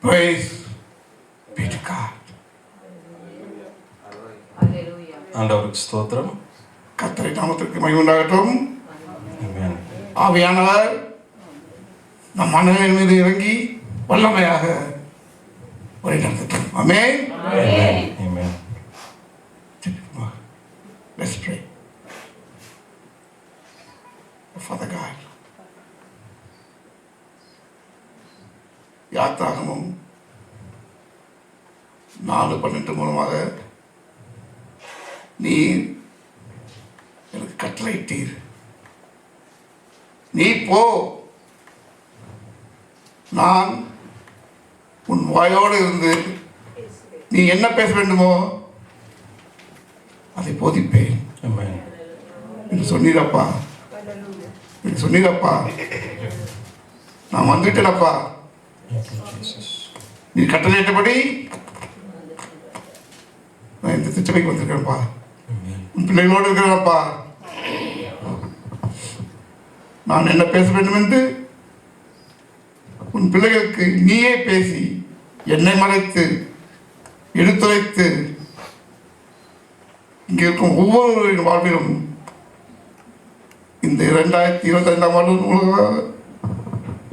Praise be to God. ஆண்டவருக்கு ஸ்தோத்திரம். கர்த்தருடைய நாமத்திற்கு மகிமை உண்டாகட்டும். ஆமென். ஆவியானவர் நம் மனதின் மீது இறங்கி வல்லமையாக வழிநடத்தட்டும். ஆமென். ஆமென். Let's pray. Father God, யாத்ராகமம் 4:12 மூலமாக நீர் எனக்கு கட்டளையிட்டீர். நீ போ, நான் உன் வாயோடு இருந்து நீ என்ன பேச வேண்டுமோ அதை போதிப்பேன் ஆமென். என்று சொன்னீரப்பா. என்று சொன்னீரப்பா. நான் வந்துட்டேனப்பா. Thank you, Jesus. நீ கட்டளையிட்டபடி நான் இந்த திருச்சபைக்கு வந்திருக்கிறேன்ப்பா. ஆமென். உன் பிள்ளைகளோடு இருக்கிறேன்ப்பா. நான் என்ன பேச வேண்டும் என்று உன் பிள்ளைகளுக்கு நீயே பேசி என்னை மறைத்து எடுத்துரைத்து இங்கே இருக்கும் ஒவ்வொருவரின் வாழ்விலும் இந்த 2025 ஆண்டு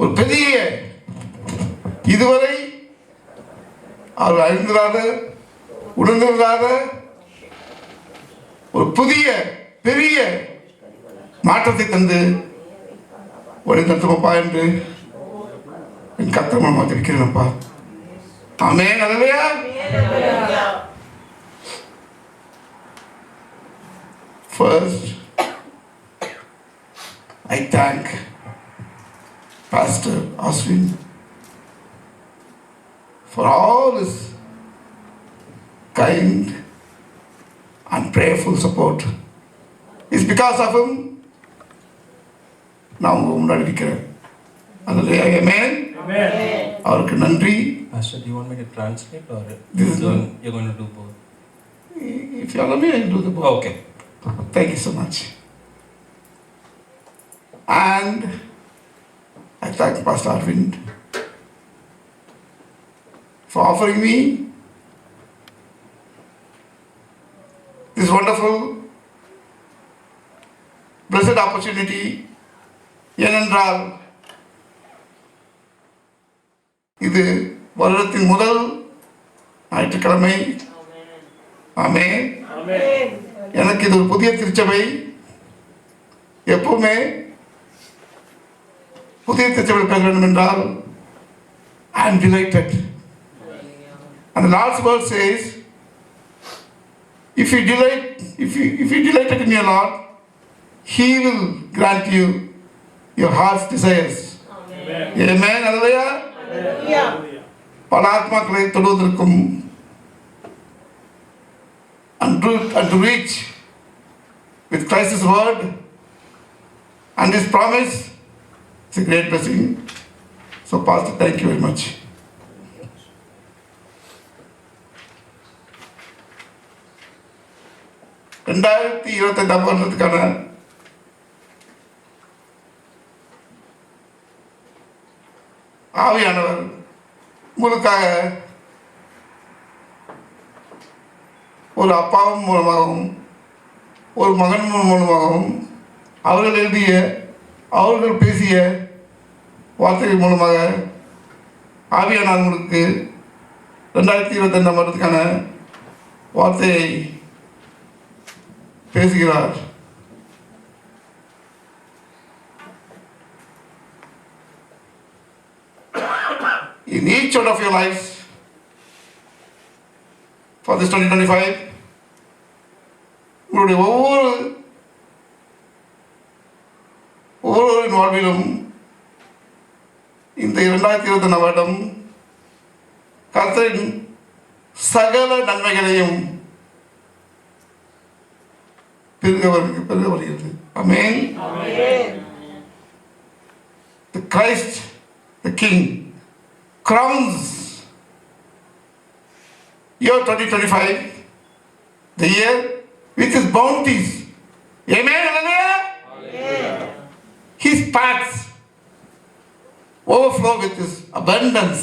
ஒரு பெரிய இதுவரை அவர் அறிந்திராத உணர்ந்திராத ஒரு புதிய பெரிய மாற்றத்தை தந்து வழிநடத்துமப்பா என்று என் கர்த்தர் மூலமாக இருக்கிறேனப்பா. ஆமென். அல்லேலூயா. First, I thank Pastor Oswin for all his kind and prayerful support. It's because of him நான் உங்க முன்னாடி இருக்கிறேன். அல்லேலூயா. ஆமென். அவருக்கு நன்றி. Pastor, do you want me to translate or This is you're going to do both? If you allow me, I'll do the book. Okay. Thank you so much. And I thank Pastor Arvind for offering me this wonderful, blessed opportunity. ஏனென்றால் இது வருடத்தின் முதல் ஞாயிற்றுக்கிழமை. ஆமென். எனக்கு இது ஒரு புதிய திருச்சபை. எப்பவுமே புதிய திருச்சபை பேச வேண்டும் என்றால் I am delighted. And the last verse says, if you delighted in your Lord, He will grant you your heart's desires. Amen. Hallelujah. பல ஆத்மாக்களை தொடுவதற்கும் and to reach with Christ's word and His promise, it's a great blessing. So Pastor, thank you very much. ரெண்டாயிரத்தி 25 வருடத்துக்கான ஆவியானவர் உங்களுக்காக ஒரு அப்பாவும் மூலமாகவும் ஒரு மகன் மூலமாகவும் அவர்கள் எழுதிய அவர்கள் பேசிய வார்த்தைகள் மூலமாக ஆவியானவர் உங்களுக்கு 2025 வருடத்துக்கான வார்த்தையை பேசுகிறார். In each one of your lives for this 2025, உங்களுடைய ஒவ்வொருவரின் வாழ்விலும் இந்த 2025 வருடம் கர்த்தரின் சகல நன்மைகளையும் பெருக வருகிறது. ஆமென். The Christ, the King, crowns year 2025, the year with His bounties. Amen. Hallelujah. His paths overflow with His abundance.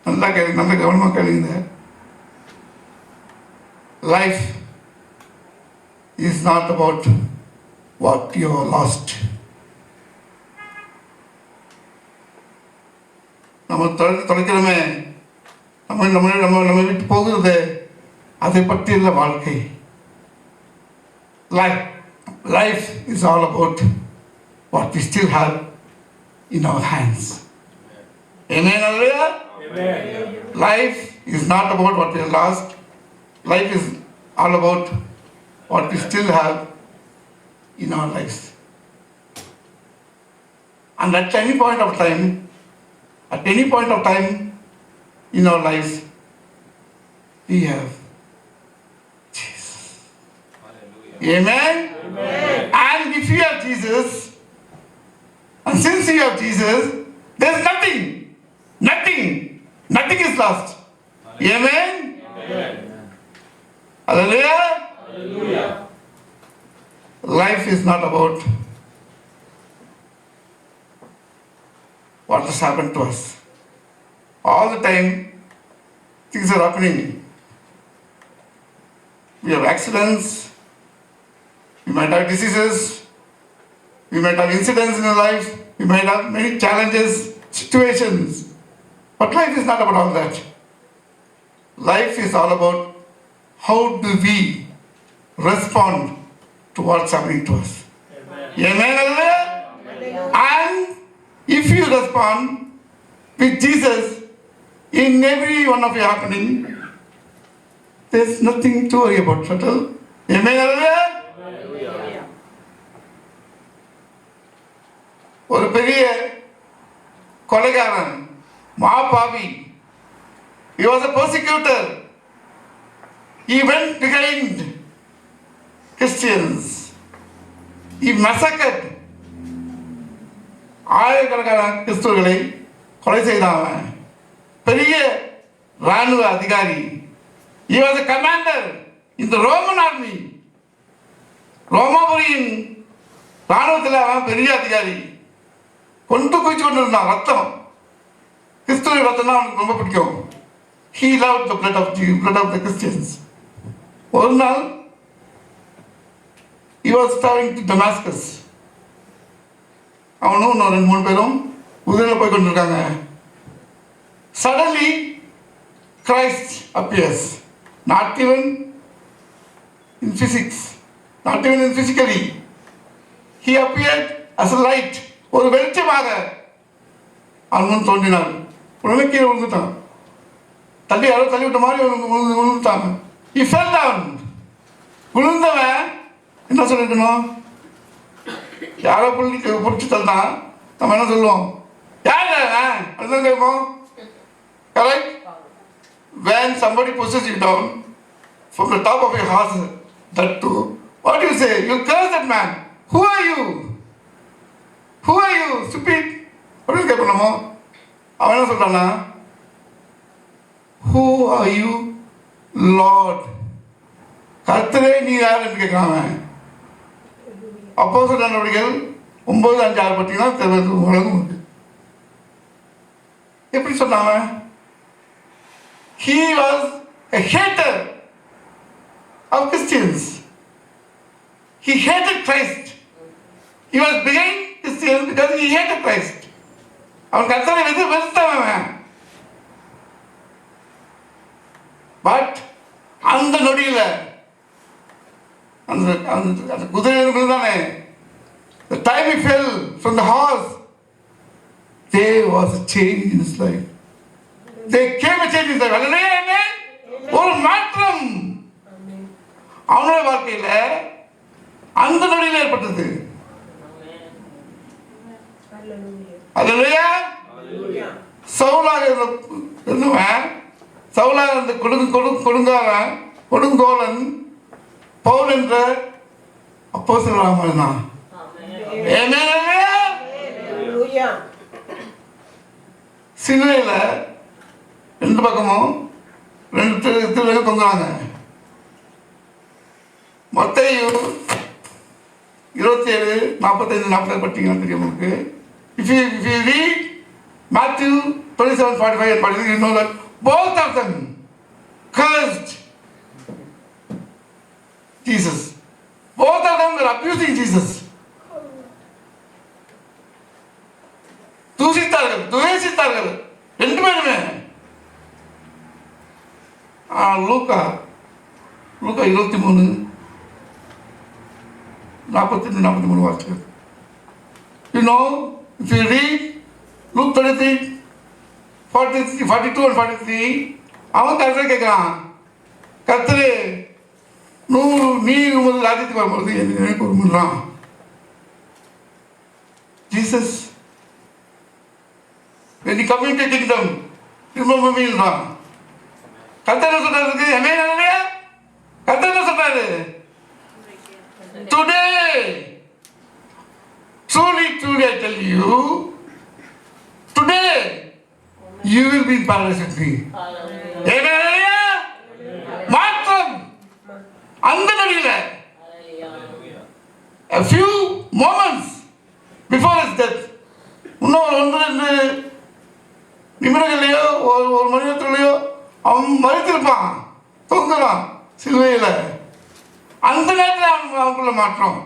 நல்லா கேளுங்க, நல்ல கவனமாக கேளுங்க. Life is not about what you last. நம்ம தொலைக்கிறோமே, நம்ம நம்ம நம்ம நம்ம விட்டு போகிறது, அதை பற்றி இல்லை வாழ்க்கை. Life is all about what we still have in our hands. Amen, hallelujah? Amen. Life is not about what we have lost. Life is all about what we still have in our lives. And at any point of time in our lives, we have Jesus. Amen? Amen. And if you have Jesus, and since you have Jesus, there is nothing is lost. Amen? Amen. Hallelujah? Hallelujah. Life is not about what has happened to us. All the time, things are happening. We have accidents, we might have diseases, we might have incidents in our life, we might have many challenges, situations. But life is not about all that. Life is all about how do we respond to what's happening to us. Amen. Amen. And if you respond with Jesus in every one of your happening, there's nothing to worry about. Settle. Amen. Amen. ஒரு பெரிய கொலைகாரன், மாபாவி. He was a persecutor. He went behind Christians. He massacred. ஆயிரக்கணக்கான கிறிஸ்துவர்களை கொலை செய்தான். பெரிய ராணுவ அதிகாரி. He was a commander in the Roman army. ரோமாபுரியின் ராணுவத்தில் அவன் பெரிய அதிகாரி. கொண்டு குவிச்சு கொண்டு இருந்தான் ரத்தம். கிறிஸ்துவின் ரத்தம் அவனுக்கு ரொம்ப பிடிக்கும். He loved the blood of the Christians. ஒரு நாள் he was traveling to Damascus. அவனும் இன்னும் 2-3 பேரும் குதிரையில் போய் கொண்டிருக்காங்க. Suddenly Christ appears. Not even in physics, not even in physically. He appeared as a light. ஒரு வெளிச்சமாக அவன் முன் தோன்றினார். உடனே கீழே விழுந்துட்டான். யாரோ தள்ளிவிட்ட மாதிரி விழுந்துட்டாங்க. He fell down. விழுந்தவன் என்ன சொல்லிருக்கணும்? யாரோ பிடிச்சி தள்ளிட்டான். நம்ம என்ன சொல்லுவோம்? யார் அதுதான் கேட்போம். Correct? When somebody pushes you down from the top of your house, that too, what do you say? You curse that man. Who are you? Who are you? Stupid. அப்படின்னு கேட்போம். அவன் என்ன சொல்றானா? Who are you, Lord? கர்த்தரே நீ யார் என்று கேட்கிறான். அப்போஸ்தலர் நடவடிக்கைகள் 9:5-6 பார்த்தீங்கன்னா உலகம் எப்படி சொன்னாங்க? He was a hater of Christians. He hated Christ. He was behind Christians because he hated Christ. அவன் கர்த்தரை வெறுத்தவன். பட் அந்த நொடியில் அந்த குதிரை தானே, the time he fell from the horse, there was a change in his life. There came a change in his life. Amen. ஒரு மாற்றம் அவனுடைய வாழ்க்கையில அந்த நொடியில் ஏற்பட்டது. அல்லேலூயா. சவுலாக இருந்தவன், சவுலாக இருந்த கொடுங்கோலன் பவுல் என்ற அப்போஸ்தலனாக மாறினான். சிலுவையில் 2 பக்கமும் 2 திருவிழா தொங்குறாங்க. மத்தேயு 27:45-40 பார்த்தீங்கன்னா தெரியும் உங்களுக்கு. If you read Matthew 27, 45 and 46, you know that both of them cursed Jesus. Both of them were abusing Jesus. தூசித்தார்கள், துவேசித்தார்கள், ரெண்டு பேருமே. லூக்கா 23, 42, 43 வாசிக்கிறது. You know, if you read Luke 23, 43, 42 and 43, அவன் கர்த்தரை கேட்கிறான், கர்த்தரே நீ உமது ராஜ்யத்துக்கு வரும்போது என்னை நினைப்பு வருமுன்றான். Jesus, when you come into the kingdom, remember me ன்றான். கர்த்தர் என்ன சொல்றாரு? ஆமென் அல்லேலூயா. கர்த்தர் என்ன சொல்றாரு? Today, truly I tell you, today you will be in paradise with me. Amen அல்லேலூயா. மாற்றம் அந்த நொடியில, a few moments before his death, இன்னும் 1-2 நிமிடங்கள்லையோ ஒரு மணி நேரத்துலையோ அவன் மறித்திருப்பான், தொங்கலாம் சிலுவையில். அந்த நேரத்தில் அவனுக்குள்ள மாற்றம்.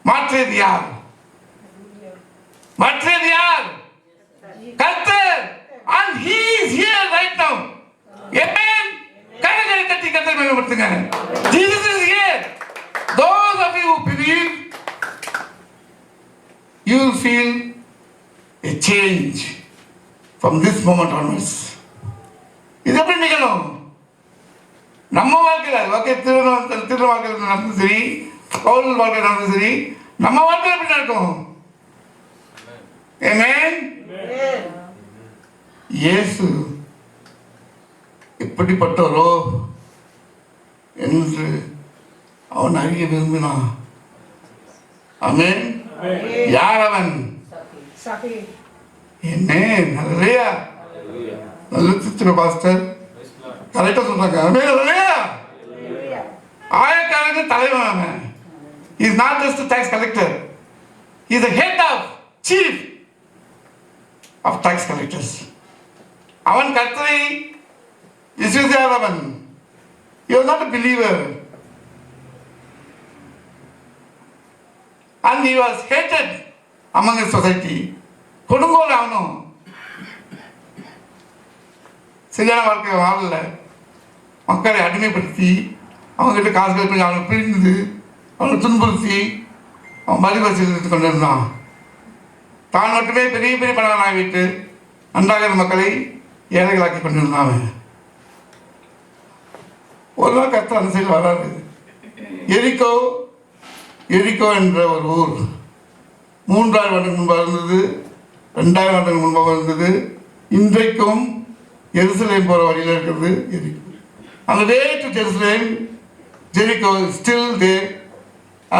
மாற்றியது யார்? மாற்றியது யார்? கர்த்தர். And he is here right now. Amen. கரங்களை தட்டி கர்த்தரை மேம்படுத்துங்க. Jesus is here. Those of you who believe, you will feel a change from this moment onwards. இது எப்படி நிகழும்? நம்ம வாழ்க்கையில் திருட வாழ்க்கையில் நடந்தது சரி, பவுல் வாழ்க்கையில் நடந்தது சரி, நம்ம வாழ்க்கையில் எப்படி நடக்கும்? ஆமென். இயேசு எப்படிப்பட்டவரோ என்று அவன் அறிய விரும்பினான். ஆமென். யார் அவன்? என்ன நல்லையா, நல்ல சித்திர பாஸ்டர் கரெக்டா சொல்றாங்க. ஆயக்காரனுக்கு தலைவன் அவன். He is not just a tax collector. He is the head of chief of tax collectors. அவன் கர்த்தரை விசுவாசியாதவன். He was not a believer. And he was hated among his society. கொடுங்கோல் அவனும் சரியான வாழ்க்கை வாழல. மக்களை அடிமைப்படுத்தி அவங்ககிட்ட காசு கட்டி அவனை பிரிந்து அவனை துன்புறுத்தி அவன் மறுவரிசையில் கொண்டு இருந்தான். தான் மட்டுமே பெரிய பெரிய பணம் ஆகிவிட்டு அன்றாக மக்களை ஏழைகளாக்கி கொண்டிருந்தான் அவன். ஒரு நாள் கர்த்தர் அந்த சைடில் வராது. எரிக்கோ என்ற ஒரு ஊர் 3000 வருடங்களுக்கு முன்பாக இருந்தது, 2000 வருடங்களுக்கு முன்பாக இருந்தது. இன்றைக்கும் எருசலேம் போகிற வழியில் இருக்கிறது எரிக்கோ. அந்த way to Jerusalem, Jericho is still there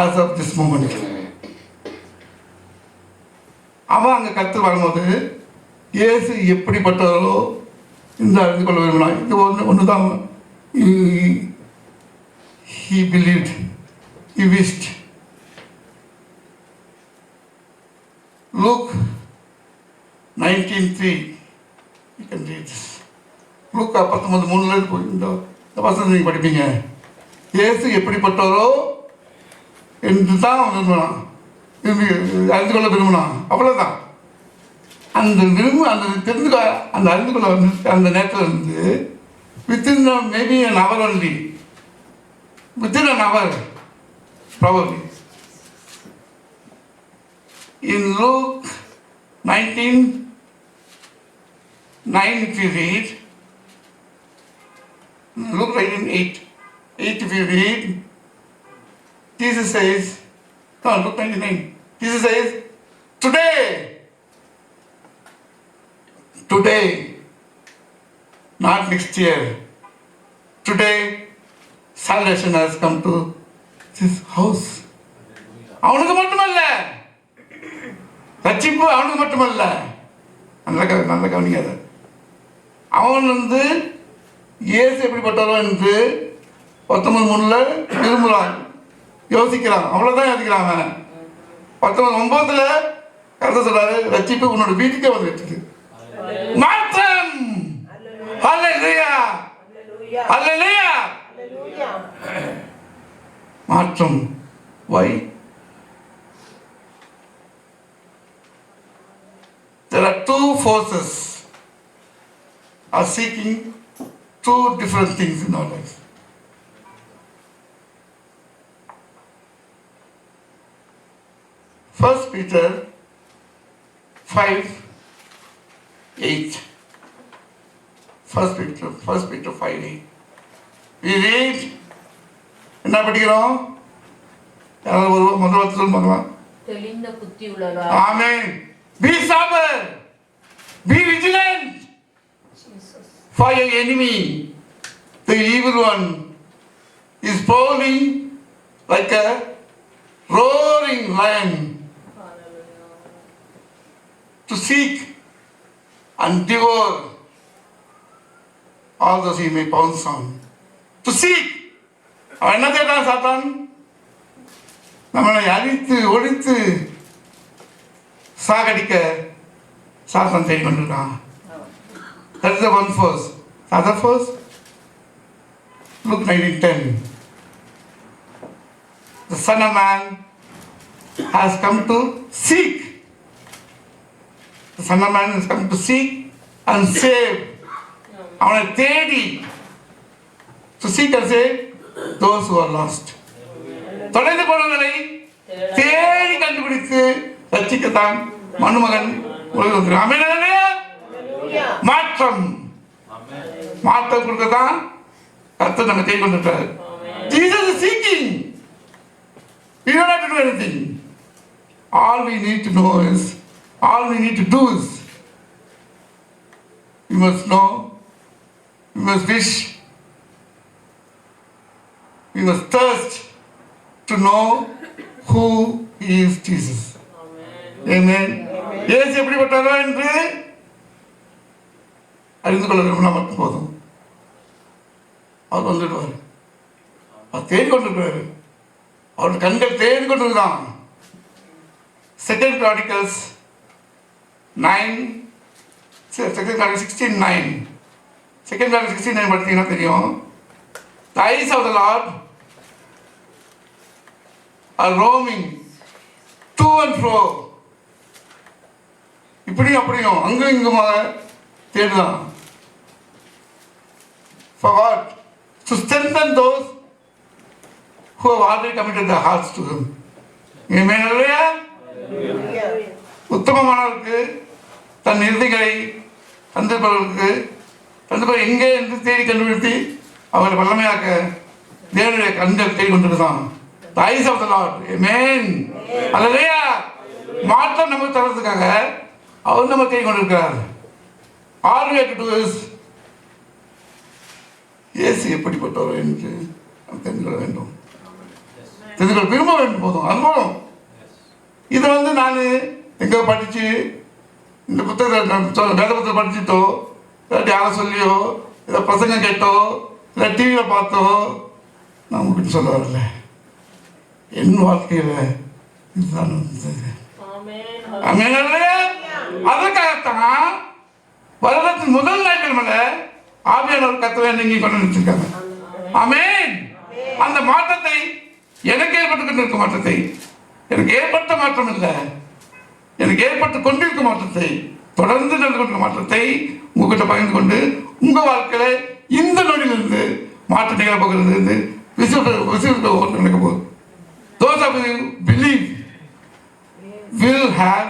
as of this moment. அவன் அங்கே கர்த்தர் வரும்போது இயேசு எப்படிப்பட்டவரோ இந்த அறிந்து கொள்ள விரும்பினான். இது ஒன்று தான். He believed, he wished. Luke 19:3, you can read this. Luke 19:3 போய் இந்த வசனத்தை நீங்கள் படிப்பீங்க. இயேசு எப்படிப்பட்டவரோ என்று தான் விரும்பினான், அறிந்து கொள்ள விரும்பினான். அவ்வளோதான். அந்த தெரிந்து அந்த அறிந்து கொள்ள அந்த நேரத்தில் இருந்து within maybe an hour only, within an hour probably. In Luke 19:9 if you read, Luke 19:8 if you read, Jesus says, no, Luke 19:9, Jesus says, today, not next year, today salvation has come to this house. அவனுக்கு மட்டுமல்ல, ரட்சிப்பு அவனுக்கு மட்டுமல்ல. நல்ல கவனிக்காத. அவன் இயேசு எப்படிப்பட்டவரோ என்று 19:3 விரும்புகிறான், யோசிக்கிறான். அவ்வளோதான் யோசிக்கிறான் அவன். 19:9 கர்த்தர் சொல்றாரு, ரட்சிப்பு உன்னோட வீட்டுக்கே வந்து விட்டது. மாற்றம். ஹல்லேலூயா. ஹல்லேலூயா. மாற்றம். Why? There are two forces are seeking two different things in our lives. First Peter 5:8. First Peter 5:8. We read. என்ன படிக்கிறோம்? யாராவது ஒரு முதல் வார்த்தை சொல்லுங்க பார்க்கலாம். தெளிந்த புத்தி உள்ளவா. Amen. Be sober. Be vigilant. Jesus. For your enemy, the evil one, is prowling like a roaring lion Hallelujah. to seek and devour all those he may pounce on. To seek. அவன் என்ன தேடான் சாத்தான்? நம்மளை அழித்து ஒழித்து சாகடிக்க சாத்தான் தேடி கொண்டிருக்கான். That is the one force. The other force, Luke 19:10. The Son of Man has come to seek. The Son of Man has come to seek and save. அவனை தேடி, to seek and save those who are lost. தொலைந்து போனவர்களை தேடி கண்டுபிடித்து ரட்சிக்கத்தான் மனுமகன் உலகில் வந்திருக்கான். ஆமென். ஹல்லேலூயா. மாற்றம். மாற்றம் கொடுக்கத்தான் கர்த்தர் நம்ம தேடி கொண்டிருக்கிறார். Jesus is seeking. We don't have to do anything. All we need to know is, all we need to do is, we must know, we must wish, we must thirst to know who is Jesus. Amen. இயேசு எப்படிப்பட்டவரோ என்று அறிந்து கொள்ள விரும்பினா மட்டும் போதும். அவர் வந்துடுவார். அவர் தேடி கொண்டிருக்கிறார். அவர் கண்கள் தேடி கொண்டிருக்கிறான். 2 Chronicles 16:9. 2 Chronicles 16:9 படித்தீங்கன்னா தெரியும். The eyes of the Lord are roaming to and fro. இப்படியும் அப்படியும் அங்கும் இங்குமாக தேடுதான். For what? To strengthen those who have already committed their hearts to Him. Amen. Hallelujah. உத்தமமானவருக்கு தன் இறுதிகளை தந்திருப்பவர்களுக்கு தந்திருப்பவர் எங்கே என்று தேடி கண்டுபிடித்து அவரை வல்லமையாக்க தேவனுடைய கண்கள் தேடி கொண்டிருந்தான். The eyes of the Lord. Amen. Hallelujah. மாற்றம் நமக்கு தரதுக்காக அவர் நம்ம தேடி கொண்டிருக்கிறார். All we have to do is, இயேசு எப்படிப்பட்டவர் என்று நாம் தெரிந்து கொள்ள வேண்டும். தெரிந்து கொள்ள விரும்ப வேண்டும். போதும், அது போதும். இதை நான் எங்கே படித்து இந்த புத்தகத்தை வேத புத்தகம் படிச்சுட்டோ இல்லாட்டி யாரை சொல்லியோ இதை பிரசங்கம் கேட்டோ இல்லை டிவியில் பார்த்தோ நான் உங்ககிட்ட சொல்ல வரல. என் வாழ்க்கையில் இதுதான் இருந்தது. அதற்காகத்தான் வருடத்தின் முதல் ஞாயிற்றுக்கிழமை ஆவியானவர் கர்த்தரை நீங்க கொண்டு வச்சிருக்காங்க. ஆமென். அந்த மாற்றத்தை எனக்கு ஏற்பட்டு கொண்டிருக்க மாற்றத்தை, எனக்கு ஏற்பட்ட மாற்றம் இல்லை, எனக்கு ஏற்பட்டு கொண்டிருக்கும் மாற்றத்தை, தொடர்ந்து நடந்து கொண்டிருக்கும் மாற்றத்தை உங்ககிட்ட பகிர்ந்து கொண்டு உங்க வாழ்க்கையில இந்த நொடியிலிருந்து மாற்றம் நிகழ போகிறது. விசுவாசம் நடக்க போகுது. Those of you believe will have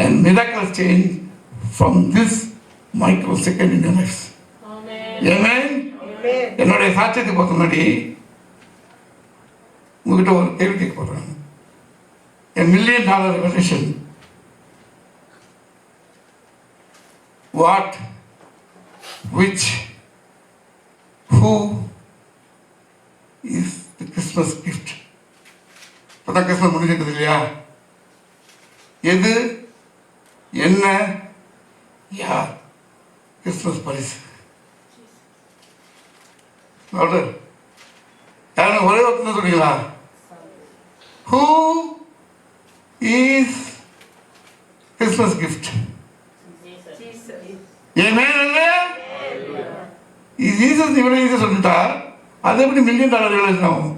a miraculous change from this microsecond in your lives. Amen. என்னுடைய சாட்சியத்துக்கு பார்த்த முன்னாடி உங்ககிட்ட ஒரு கேள்வி கேட்க போறேன். A $1 million revelation. What, which, who is the Christmas gift? இப்பதான் கிறிஸ்மஸ் முடிஞ்சிருக்குது இல்லையா? எது, என்ன, யார் கிறிஸ்மஸ் பரிசு? யாரும் ஒரே ஒருத்தர் சொல்றீங்களா? Who is Christmas gift? Amen. Jesus இவ்வளவு ஈஸியாக சொல்லிட்டா அது எப்படி $1 million realization ஆகும்?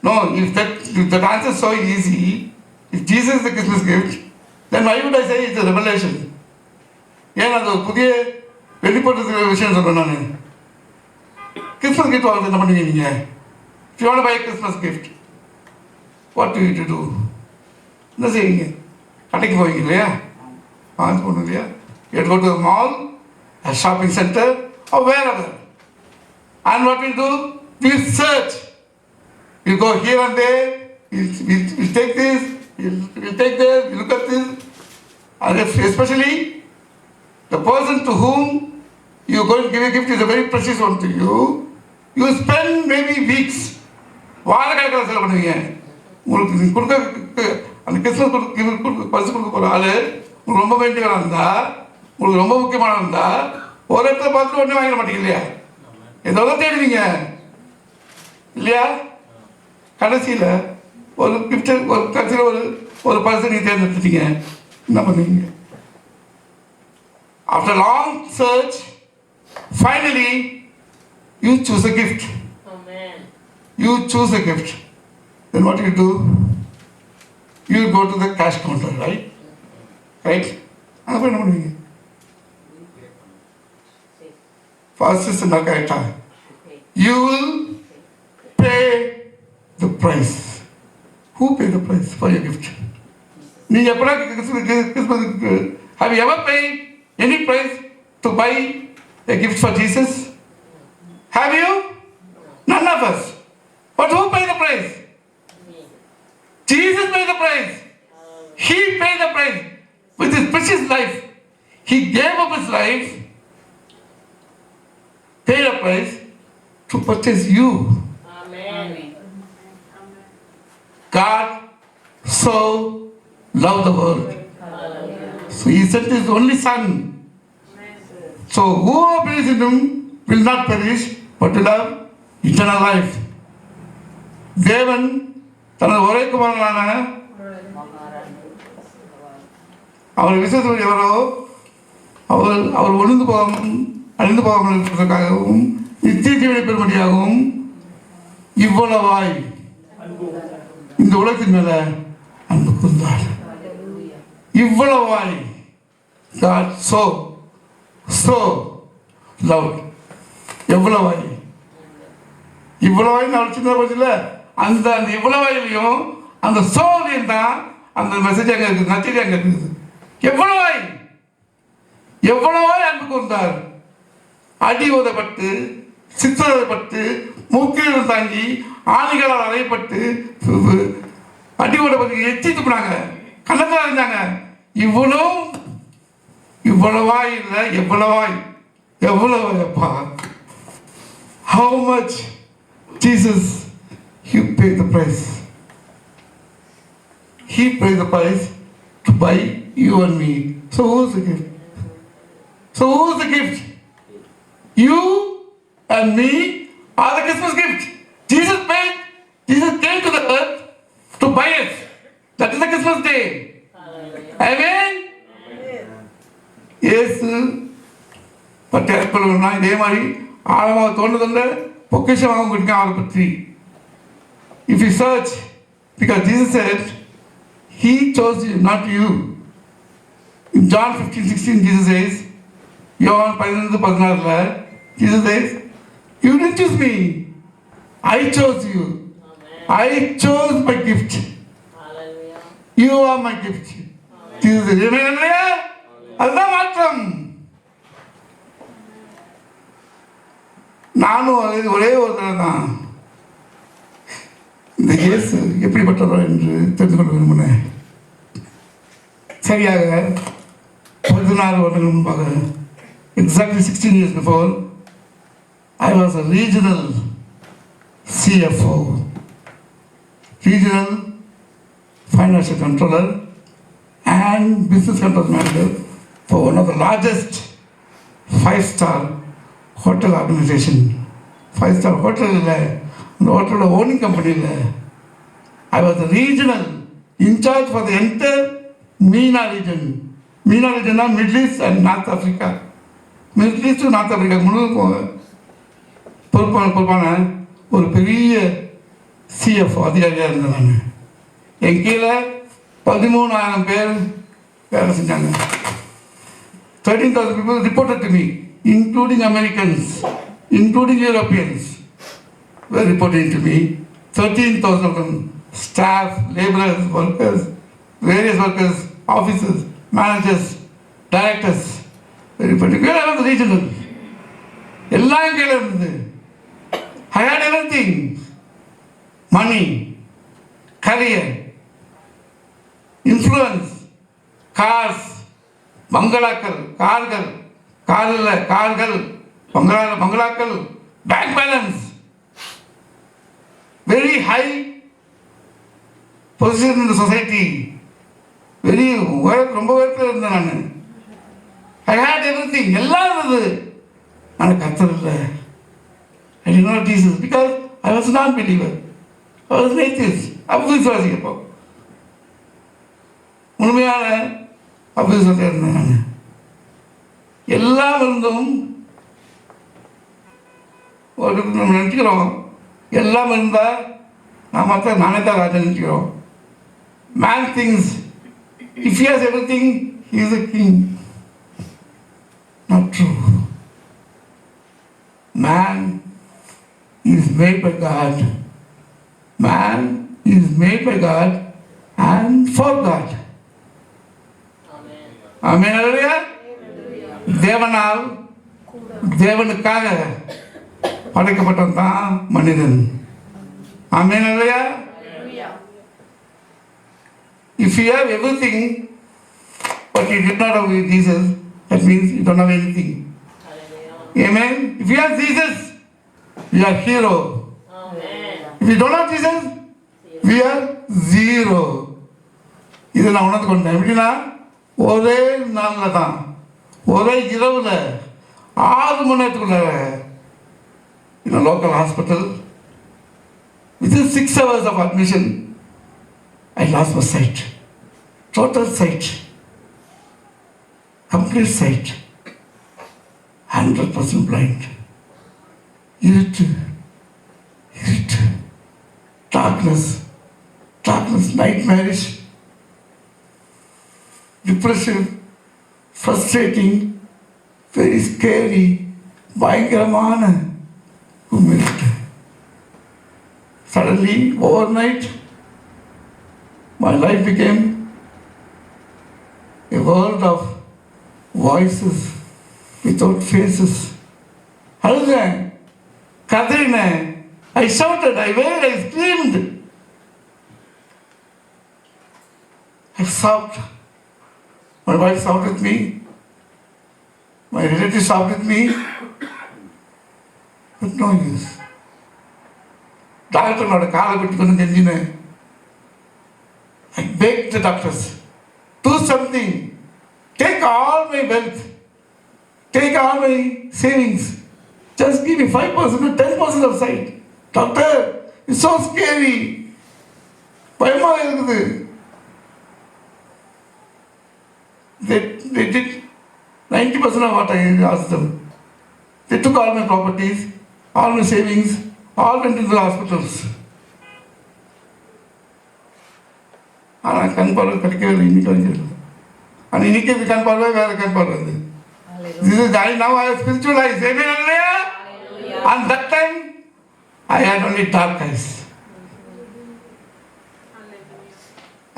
No, if that answer is so easy, if Jesus is the Christmas gift, then why would I say it's a revelation? ஏன் அது ஒரு புதிய வெளிப்படுத்துகிற விஷயம் சொல்கிறேன் நான். கிறிஸ்மஸ் கிஃப்ட் வாங்க என்ன பண்ணுவீங்க நீங்கள்? If you want to buy a Christmas gift, what do you do? என்ன செய்வீங்க? கடைக்கு போவீங்க இல்லையா? வாங்க போகணும் இல்லையா? You go to a mall, a shopping center, or wherever. And what we do? We search. You go here and there, we'll take this, we'll take that, we look at this. And especially, the person to whom you're going to give a gift is a very precious one to you. You spend maybe weeks. வாரக்கணக்கில் செலவு பண்ணுவீங்க. உங்களுக்கு நீங்கள் கொடுக்க அந்த Christmas பரிசு கொடுக்க போகிற ஆள் உங்களுக்கு ரொம்ப வேண்டியவராக இருந்தால், உங்களுக்கு ரொம்ப முக்கியமான இருந்தால், ஒரு இடத்துல பார்த்துட்டு ஒன்றே வாங்கிட மாட்டீங்க இல்லையா? ஏதோ தான் தேடுவீங்க இல்லையா? கடைசியில் ஒரு கிஃப்ட் ஒரு கடைசியில் ஒரு பரிசு நீங்கள் தேர்ந்தெடுத்துட்டீங்க. என்ன பண்ணுவீங்க? After long search, finally you choose a gift. Amen. You choose a gift. Then what do? You go to the cash counter, right? Right? அங்கே போய் என்ன பண்ணுவீங்க? First is not correct. You will pay the price. Who pay the price for your gift? நீங்க எப்படா கிறிஸ்மஸ்க்கு have you ever paid any price to buy a gift for Jesus? Have you? None of us. But who paid the price? Jesus paid the price. He paid the price with his precious life. He gave up his life, paid a price to purchase you. Amen. God so loved the world. So he sent his only son. So whoever believes in him will not perish but will have eternal life. தேவன் தனது ஒரே குமாரனான அவர் விசுவாசம் எவரோ அவர் ஒளிந்து அழிந்து போகாமல் இருப்பதற்காகவும் நித்திய ஜீவனை பெறும்படியாகவும் இவ்வளவாய் இந்த உலகத்தின் மேல அன்பு கூர்ந்தார். இவ்வளவாய் God so loved. எவ்வளவாய் இவ்வளவாய் நான் சின்ன பட்சத்தில் அந்த இவ்வளவாயிலையும் அந்த சோலையும் தான் அந்த மெசேஜ் அங்கே இருக்குது, நச்சரி அங்கே இருக்குது. எவ்வளவாய் அன்பு கூர்ந்தார். அடி உதப்பட்டு சித்திரப்பட்டு மூக்கில் தாங்கி ஆணிகளால் அறையப்பட்டு அடி உதப்பட்டு எச்சி துப்புனாங்க, கண்ணத்தில் அறிஞ்சாங்க. இவ்வளவாய் இல்லை, எவ்வளவாய் அப்பா. How much Jesus, He paid the price. He paid the price to buy you and me. So who's the gift? You and me are the Christmas gift. Jesus came to the earth to buy us. That is the Christmas day. Amen. இயேசு பட்டியற்பனா இதே மாதிரி ஆழமாக தோன்றதில்ல, பொக்கிஷமாக கொடுக்க அவரை பற்றி. If you search, because Jesus said He chose you, not you. In John 15:16 Jesus says, யோவான் 15:16 Jesus says, you didn't choose me, I chose you. I chose my gift. Hallelujah. You are my gift. Jesus said, amen. அதுதான் மாற்றம். நானும் ஒரே ஒரு தடவை தான் இந்த இயேசு எப்படிப்பட்டவர் என்று தெரிந்து கொள்ள விரும்பினேன். சரியாக 14 வருடங்கள் முன்பாக, exactly 16 years before, I was a regional CFO, regional financial controller and business control manager for one of the largest 5-star hotel organization. 5-star hotel இல்லை, அந்த ஹோட்டலோட ஓனிங் கம்பெனியில் I was a regional in charge for the entire MENA region. MENA region is Middle East and North Africa. Middle East to North Africa முழு பொறுப்பான ஒரு பெரிய CF அதிகாரியாக இருந்தேன் நான். என் கீழே 13,000 பேர் வேலை செஞ்சாங்க. 13,000 people reported to me, including Americans, including Europeans were reporting to me. 13,000 of them, staff, laborers, workers, various workers, officers, managers, directors, were reporting. Where I was regional. எல்லாம் கீழே இருந்தது. I had everything. Money, career, influence, cars, பங்களாக்கள், கார்கள், பங்களாக்கள், bank balance, very high position in the society, ரொம்ப உயரத்தில் இருந்தேன் நான். I had everything, எல்லாம் இருந்தது. ஆனால் கர்த்தர் இல்லை. I did not Jesus because I was a non-believer. I was an atheist. அவிசுவாசி அப்போ. முழுமையான அவிசுவாசியாக இருந்தேன் நான். எல்லாம் இருந்தும் ஒரு நம்ம நினச்சிக்கிறோம் எல்லாம் இருந்தால் நானே தான் ராஜா நினச்சிக்கிறோம். Man thinks if he has everything, he is a king. Not true. Man is made by God. Man is made by God and for God. Amen. Amen. Hallelujah. தேவனால் தேவனுக்காக படைக்கப்பட்டவன் தான் மனிதன். Amen. Hallelujah. If you have everything but you did not have Jesus, that means you don't have anything. Hallelujah. Amen. If you have Jesus, you are hero. Amen. If you don't have Jesus, we are zero. இதை நான் உணர்ந்து கொண்டேன். எப்படின்னா ஒரே நாளில் தான், ஒரே இரவில் 6 மணி நேரத்துக்குள்ள in a local hospital, within 6 hours of admission, I lost my sight. Total sight. Complete sight. 100% blind. இருட்டு, darkness, nightmarish, depression, frustrating, very scary, பயங்கரமான இருட்டு. Suddenly, overnight, my life became a world of voices without faces. அழுதேன், கதறினேன், I shouted, I wailed, I screamed. I sobbed. My wife sobbed with me. My relatives sobbed with me. But no use. டாக்டரோட காலை விட்டு கொண்டு கெஞ்சினேன். I begged the doctors, do something. Take all my wealth. Take all my savings. Just give me 5% or 10% of sight. Doctor, it's so scary. பயமாக இருக்குது. They did 90% of what I asked them. They took all my properties, all my savings, all went into the hospitals. ஆனால் கண் பார்வை கிடைக்கவே இல்லை. இன்னைக்கு வரைக்கும். ஆனால் இன்னைக்கு இது கண் பார்வை வேற கண் பார்வை வந்து. This is now I have spiritual eyes. Amen. Hallelujah. And that time I had only dark eyes.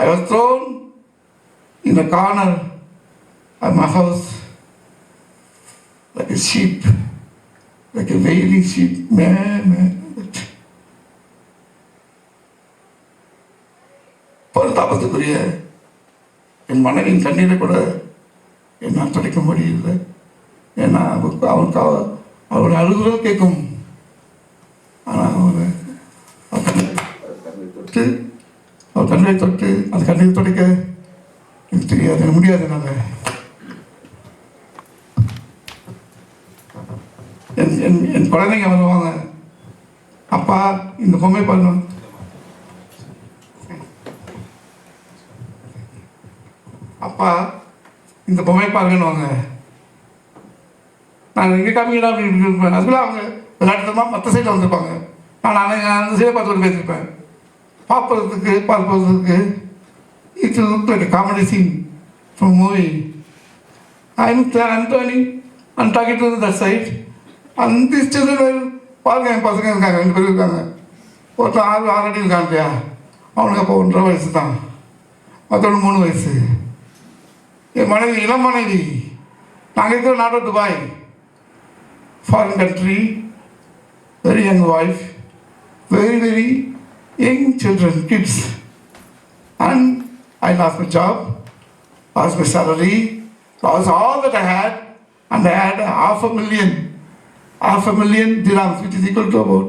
I was thrown in a corner of my house like a sheep, like a wailing sheep. பரிதாபத்துக்குரிய என் மனைவியின் கண்ணீரை கூட என்னால் துடைக்க முடியல. ஏன்னா அவருடைய அழுகுறத கேட்கும். ஆனால் அவர் கண்ணீரை தொட்டு அந்த கண்ணீரை துடைக்க எனக்கு தெரியாது, எனக்கு முடியாது. என்னால் என் குழந்தைங்க வருவாங்க, அப்பா இந்த பொம்மை பாருங்க, அப்பா இந்த பொம்மை பாருங்கன்னு நான் இங்கே காமிங்கடா அப்படின்னு இருப்பேன். அதுக்குள்ள அவங்க விளையாட்டுமா மற்ற சைடில் வந்திருப்பாங்க. நான் அந்த சைடை பார்த்து கொண்டு பேசியிருப்பேன். பார்ப்பதற்கு it will look like a comedy scene from a movie. I'm turning and talking to that side. And these children பாருங்க என் பசங்க இருக்காங்க, 2 பேர் இருக்காங்க. ஒருத்தன் 6 அடி இருக்கான் இல்லையா, அவனுக்கு அப்போ 1.5 வயசு தான், மற்றவனு 3 வயசு. என் மனைவி இளம் மனைவி. நாங்கள் இருக்கிற நாடு Dubai, foreign country, very young wife, very young children, kids. And I lost my job, lost my salary, lost all that I had, and I had $500,000 dirhams, which is equal to about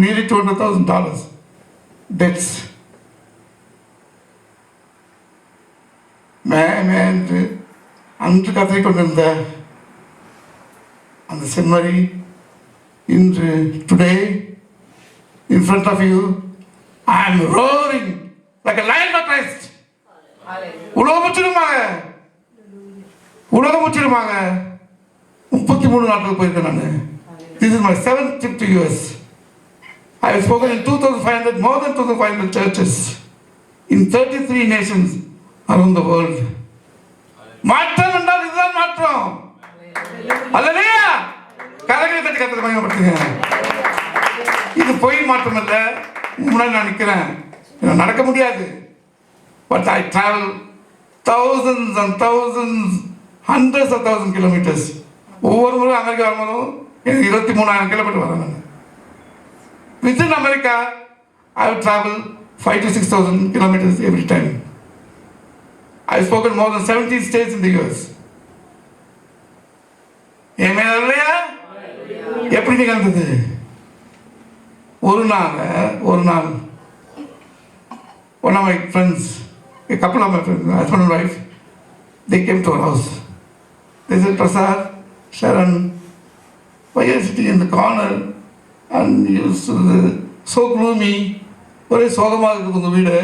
nearly $200,000 debts. என்று அன்று கதை கொண்டிருந்த அந்த செம்மறி இன்று today in front of you I am roaring like a lion of Christ. உலகம் முற்றிலுமாக 33 நாட்டுக்கு போயிருக்கேன் நான். This is my 7th trip to US. I have spoken in more than 2,500 churches in 33 nations around the world. மாற்றம் என்றால் இதுதான் மாற்றம். அல்லேலூயா. கரங்களை தட்டி கர்த்தரை மகிமைப்படுத்துங்க. இது பொய் மாற்றம் அல்ல. முன்னாடி நான் நிற்கிறேன், நடக்க முடியாது. But I travel thousands and thousands, hundreds of thousands kilometers. ஒவ்வொரு முறை அமெரிக்கா வரும்போதும் எனக்கு 23,000 கிலோமீட்டர் வரேன் நான். Within America, I will travel 5,000 to 6,000 kilometers every time. I have spoken more than 70 states in the US. Amen. எப்படி நிகழ்ந்தது? ஒரு நாள் one of my friends, a couple of my friends, husband and wife, they came to our house. They said, Prasad, Sharon, why are you sitting in the corner and you're so gloomy? ஒரே சோகமாக இருக்குது உங்கள் வீடு,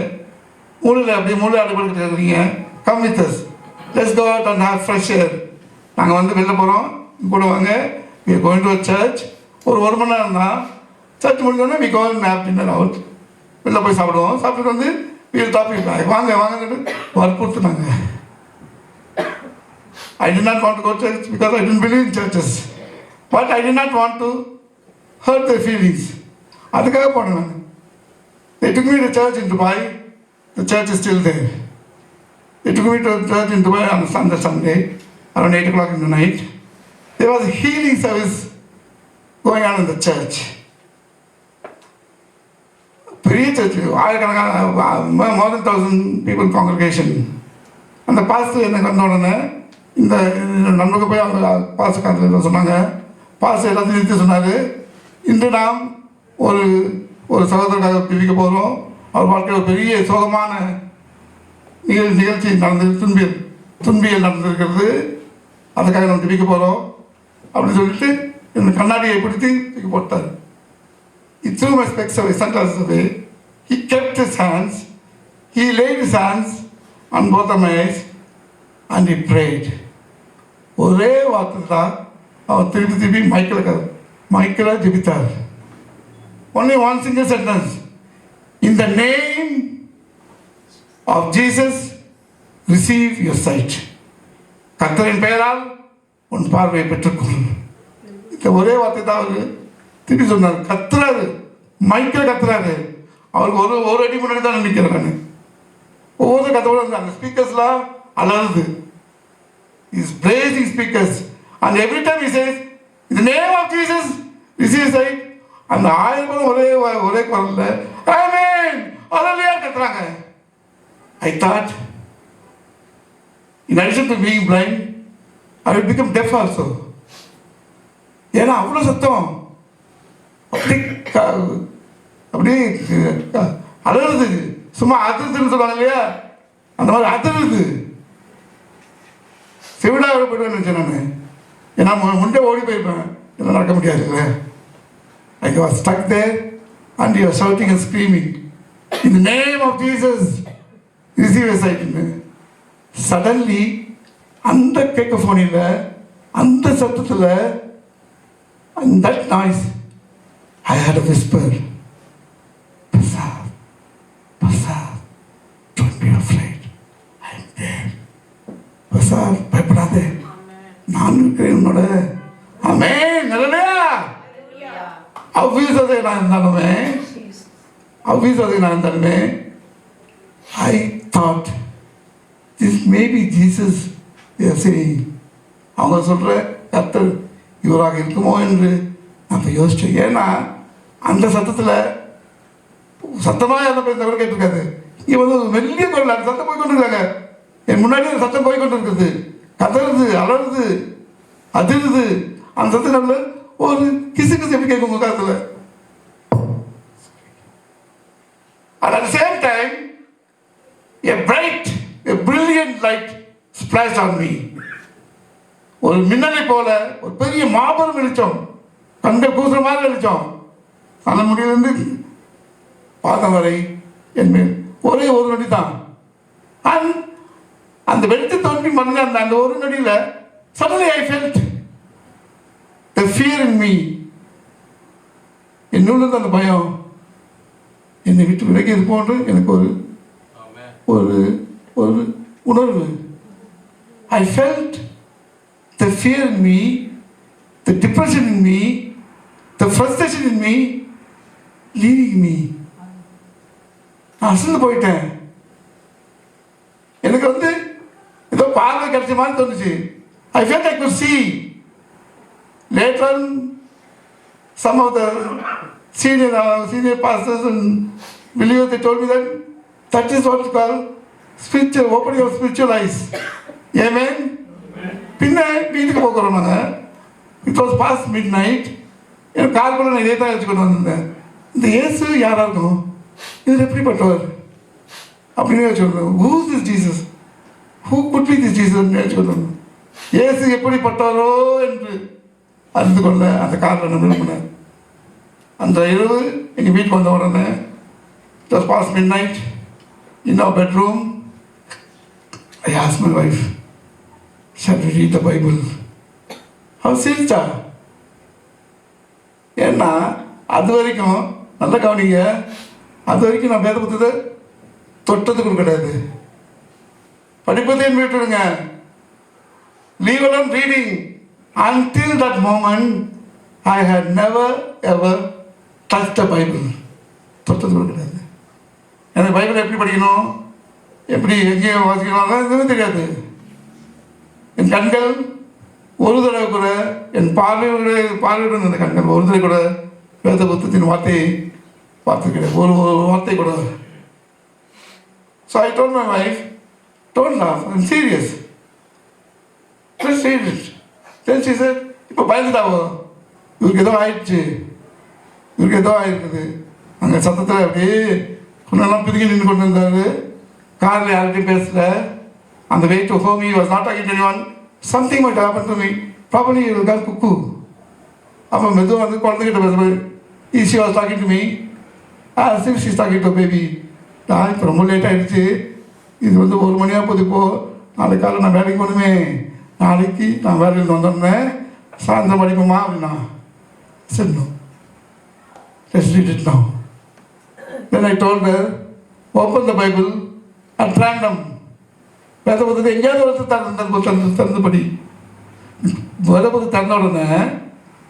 மூளையில் அப்படியே மூளை அடைபட்டு இருக்கிறீங்க. Come with us. Let's go out and have fresh air. நாங்கள் வந்து வெளில போகிறோம், கூட வாங்க. We are going to a church. ஒரு மணி நேரம் தான். சர்ச் முடிஞ்சோடனே we go and have dinner out. வெளில போய் சாப்பிடுவோம். சாப்பிட்டு வந்து we will talk with you. வாங்க வற்புறுத்துனாங்க. I did not want to go to church because I didn't believe in churches. But I did not want to hurt their feelings. அதுக்காக போனேன் நான். They took me to church in Dubai. The church is still there. They took me to church in Dubai on Sunday, around 8 o'clock in the night. There was a healing service going on in the church. பெரிய search, ஆயிரக்கணக்கான more than 1,000 people congregation. அந்த pastor எனக்கு வந்த உடனே இந்த நண்பருக்கு போய் அவங்க பாஸ்டர் காலத்தில் சொன்னாங்க. பாஸ்டர் எல்லாத்தையும் நிறுத்தி சொன்னார், இன்று நாம் ஒரு சகோதரருக்காக பிரிக்க போகிறோம். அவர் வாழ்க்கையில் ஒரு பெரிய சோகமான நிகழ்ச்சி நடந்து துன்பியல் நடந்திருக்கிறது, அதுக்காக நம்ம பிரிக்க போகிறோம் அப்படின்னு சொல்லிட்டு இந்த கண்ணாடியை பிடித்து தூக்கி போட்டார். He threw my specs away, sunglasses away. He kept his hands. He laid his hands on both of my eyes and he prayed. ஒரே வார்த்தை தான் அவர் திருப்பி மைக்கேல ஜெபித்தார். Only one single sentence. In the name of Jesus, receive your sight. கர்த்தரின் பெயரால் உன் பார்வையை பெற்றுக்கொள். இந்த ஒரே வார்த்தை தான் அவர் திருப்பி சொன்னார். கத்துறாரு, மைக்கில் கத்துறாரு. அவருக்கு ஒரு அடி முன்னாடி தான் நினைக்கிறேன் நான். ஒவ்வொரு கத்தோட அந்த ஸ்பீக்கர்ஸ்லாம் அலறுது. Is praising speakers and every time he says in the name of Jesus receive sight, அந்த 1000 பேரும் ஒரே குரல்ல ஆமென் ஹalleluya கத்துறாங்க. I thought in addition to being blind I will become deaf also. ஏன்னா அவ்வளோ சத்தம் அப்படி அலறுது. சும்மா அதிர்துன்னு சொல்லுவாங்க இல்லையா, அந்த மாதிரி அதிர்து. செவிடாக போய்ட்டு நினச்சேன் நான். ஏன்னா முன்னே ஓடி போயிருப்பேன், என்ன நடக்க முடியாது. I was stuck there and he was shouting and screaming, in the name of Jesus receive a sight. Suddenly அந்த கேக்கோஃபோனியில், அந்த சத்தத்தில், in that noise, I had a whisper, Prasad, Prasad, don't be afraid, I am there. Prasad, பயப்படாதே, நான் இருக்கிறேன் உன்னோட. ஆமென், ஹல்லேலூயா. அவ்விசுவாசை நான் இருந்தாலுமே, I thought this may be Jesus. சரி, அவங்க சொல்கிற கர்த்தர் இவராக இருக்குமோ என்று நான் யோசித்தேன். ஏன்னா அந்த சத்தத்தில் சத்தமாக எந்த பேச கூட கேட்டிருக்காது. இங்கே வந்து மெல்லிய குரல், அந்த சத்தம் போய் கொண்டு இருக்காங்க. என் முன்னாடி அந்த சத்தம் போய் கொண்டு இருக்குது, கதறுது, அலறுது, அதிருது. அந்த சத்தம் ஒரு கிசு கிசு எப்படி கேட்கும் உங்கள் காலத்தில். And at the same time, a brilliant light splashed on me. ஒரு மின்னலை போல ஒரு பெரிய மாபெரும் வெளிச்சம், கண்ட கூசுற மாதிரி வெளிச்சம், அந்த முடியிலிருந்து பாதம் வரை என் மேல் ஒரே ஒரு நொடி தான். அந்த வெளிச்சம் தோன்றி மறந்த அந்த ஒரு நொடியில் suddenly I felt the fear in me. என்னுள்ள அந்த பயம் என்னை விட்டு விலகியது போன்று எனக்கு ஒரு ஒரு உணர்வு. I felt the fear in me, the depression in me, the frustration in me leaving me. நான் அசந்து போயிட்டேன். எனக்கு ஏதோ பார்வை கிடைச்ச மாதிரி தோணுச்சு. I felt I could see. Later on, some of the senior pastors and believers, they told me that is what is called spiritual, opening of spiritual eyes. Amen. பின்ன வீட்டுக்கு போகிறோம் நாங்கள். It was past midnight night. எனக்கு கார்குள்ள நான் இதே தான் வச்சுக்கொண்டு வந்திருந்தேன். இந்த இயேசு யாராக இருக்கும், இதில் எப்படிப்பட்டவர் அப்படின்னு வச்சுக்கொண்டு, who is this Jesus, who could be this Jesus நினைச்சுக்கொண்டு வந்தேன். இயேசு எப்படிப்பட்டவரோ என்று அறிந்து கொள்ள அந்த காரில் நான் விரும்பினேன். அந்த இரவு எங்கள் வீட்டுக்கு வந்த உடனே, இட் வாஸ் பாஸ்ட் மிட் நைட், in our bedroom, I asked my wife, shall we read the Bible? அவன் சிரிச்சா. ஏன்னா அது வரைக்கும் நல்ல கவனிங்க, அது வரைக்கும் நான் வேத புத்தகத்தை தொட்டதுக்கு கிடையாது. படிப்பதையும் விட்டுடுங்க, leave alone reading. Until that moment I had never ever touched the Bible. தொட்டதுக்கு கிடையாது. எனக்கு பைபிள் எப்படி படிக்கணும், எப்படி எங்கேயோ வாசிக்கணும் எதுவுமே தெரியாது. என் கண்கள் ஒரு தடவை கூட, என் பார்வையுடன் இந்த கண்கள் ஒரு தடவை கூட வேத புத்தகத்தின் வார்த்தையை பார்த்து கிடையாது, ஒரு வார்த்தை கூட. So I told my wife, don't laugh, I'm serious, let's read it. Then she said, இப்போ பயந்துட்டாவோ, இவருக்கு ஏதோ ஆயிடுக்குது. அங்கே சத்தத்தில் அப்படியே கொஞ்சம் பிதுங்கி நின்று கொண்டு இருந்தார். காரில் யார்கிட்டையும் பேசல. அந்த way to home he was not talking to anyone. Something might happen to me, probably he will go cuckoo. அப்போ மெதுவாக குழந்தைகிட்ட பேசுகிறேன். She was talking to me as if she's talking to a baby. நான் இப்போ ரொம்ப late ஆகிடுச்சு, இது 1 மணியாக போகுது, இப்போ நாளைக்கு காலை நான் வேலைக்கு போகணுமே, நாளைக்கு நான் வேலையில் வந்துடுறேன், சாயந்தரம் படிப்போமா அப்படின்னா. சரி, no, let's read it now. Then I told her, open the Bible at random. வேத புத்தகத்தை எங்கேயாவது ஒருத்தர் திறந்து படி. வேத புத்தகம் திறந்த உடனே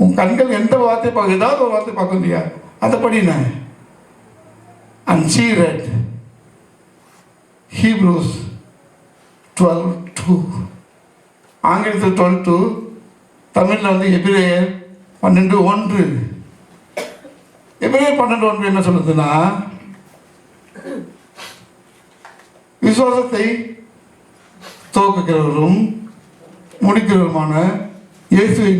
உன் கண்கள் எந்த வார்த்தையை பார்க்க, ஏதாவது ஒரு வார்த்தை பார்க்க இல்லையா, அதை படினேன். And she read Hebrews 12:2. ஆங்கிலத்தில் 12:2, தமிழில் எபிரேயர் 12:1. எபிரேயர் 12:1 என்ன சொல்லுதுன்னா, விசுவாசத்தை துவக்குகிறவரும் முடிக்கிறவருமான இயேசுவை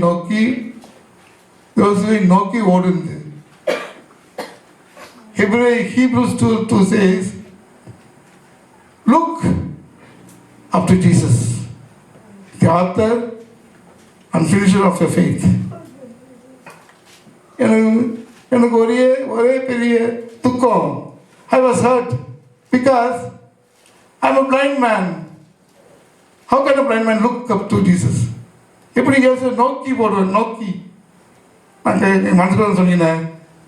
நோக்கி ஓடுந்து. Hebrews 2:2 says, look up to Jesus, the author and finisher of your faith. எனக்கு ஒரே பெரிய துக்கம். I was hurt because I'm a blind man. How can a blind man look up to Jesus? எப்படி நோக்கி போடுவேன், நோக்கி. நான் என் மனசுக்குள்ள சொன்னீங்க,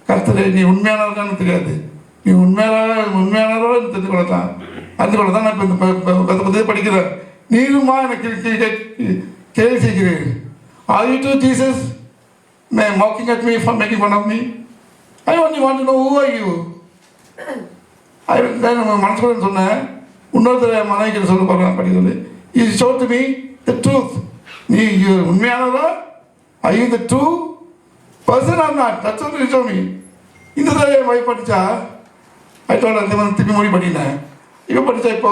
கர்த்தரே நீ உண்மையானவர்தான்னு தெரியாது, நீ உண்மையானவரோ தெரிந்து கொள்ளத்தான், அறிந்து கொள்ளத்தான் நான் இப்போ இந்த படிக்கிறேன். நீருமா எனக்கு கேள்வி செய்கிறேன். Are you too, Jesus? Mocking at me for making fun of me? I only want to know who are you? மனசுக்குள்ள சொன்னேன், இன்னொருத்தர் மனைவிக்கு சொல்ல போகிறேன் படிக்கிறது. You showed to me the truth. நீ உண்மையானவரா? Are you the true person or not? That's what you showed me. இந்த தடவை என் வைஃப் படித்தா, I told her, திருப்பி மொழி பண்ணினேன். இப்போ படித்தா இப்போ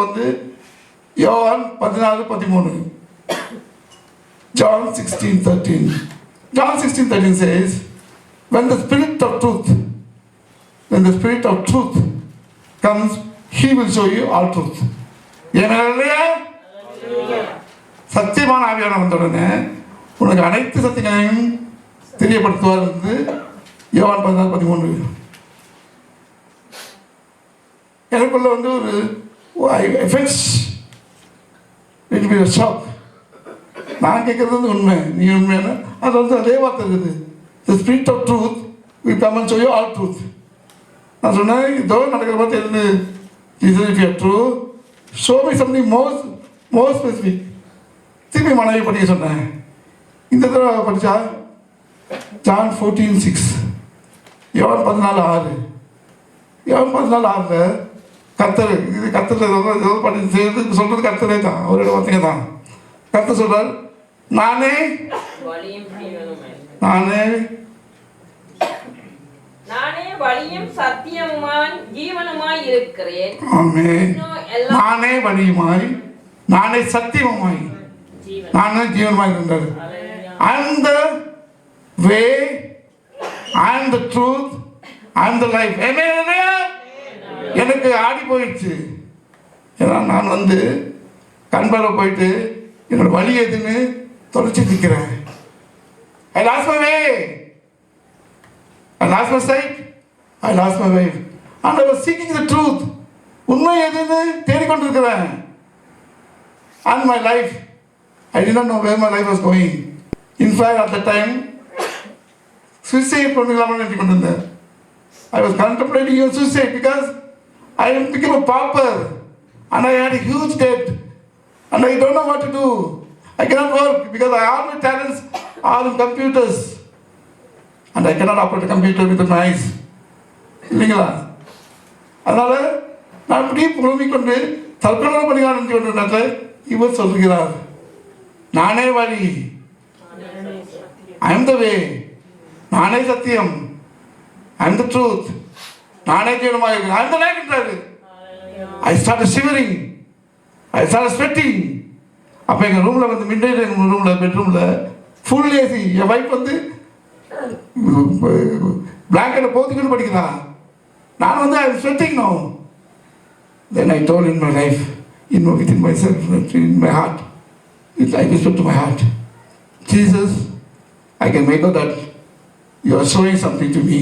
யோவான் 14:13. John 16:13. John 16:13 says, when the Spirit of truth comes, He will show you all truth. சத்தியமான ஆவியான வந்தவுடனே உனக்கு அனைத்து சத்தியங்களையும் தெரியப்படுத்துவார் வந்து யோவான் 14:13. எனக்குள்ள ஒரு ஷாக். நான் கேட்கறது உண்மை, நீ உண்மையான அது அதே வார்த்தை இருக்குது. The Spirit of truth will come and show you all truth. நான் சொன்னேன், இதோ நடக்கிற பார்த்து எழுது, Jesus, if you are true, show me something more specific. திருப்பி மனைவி படிக்க சொன்னேன். இந்த தடவை படித்தா John 14:6, யோவான் 14:6. யோவான் 14:6 கர்த்தர், இது கர்த்தர் ஏதோ பண்ணி செய்யறது சொல்கிறது கர்த்தரே தான், அவரோட வார்த்தைங்க தான். கர்த்தர் சொல்றார், நானே வழியும் சத்தியமுமாய் ஜீவனுமாய் இருக்கிறேன். ஆமென். நானே வழியுமாய், நானே சத்தியமுமாய், நானே ஜீவனுமாய் இருந்தார். I am the way, I am the truth, I am the life. எனக்கு ஆடி போயிடுச்சு. ஏன்னா நான் கண்பார போயிட்டு என்னோட வழி எதுன்னு தொலைச்சி நிற்கிறேன். I lost my way, I lost my sight, I lost my way, and I was seeking the truth. உண்மை எதுன்னு தேடிக்கொண்டிருக்கிறேன். And my life, I did not know where my life was going. In fact, at the time, suicide பண்ணிக்கலாம்னு நினைச்சு கொண்டிருந்தேன். I was contemplating your suicide because I became a pauper and I had a huge debt and I don't know what to do. I cannot work because all my talents are in computers and I cannot operate a computer with my eyes. இல்லைங்களா? அதனால நான் இப்படி புலம்பிக் கொண்டு தற்கொலை பண்ணிக்கலாம் நினைச்சு கொண்டிருந்தாங்க. இவர் சொல்கிறார், நானே வழி, I am the way, நானே சத்தியம், I am the truth, நானே ஜீவனமாக இருக்கிறேன், I am the life என்றாரு. I started shivering, I started sweating. அப்போ எங்கள் ரூமில் மிட்நைட் எங்கள் ரூமில் பெட்ரூமில் ஃபுல் ஏசி. என் வைஃப் பிளாங்கெட்டை போத்திக்கிட்டு படிக்கிறான். நான் I am sweating now. Then I told in my life, within myself, in my heart, I whispered to my heart, Jesus, I can make out that you are showing something to me.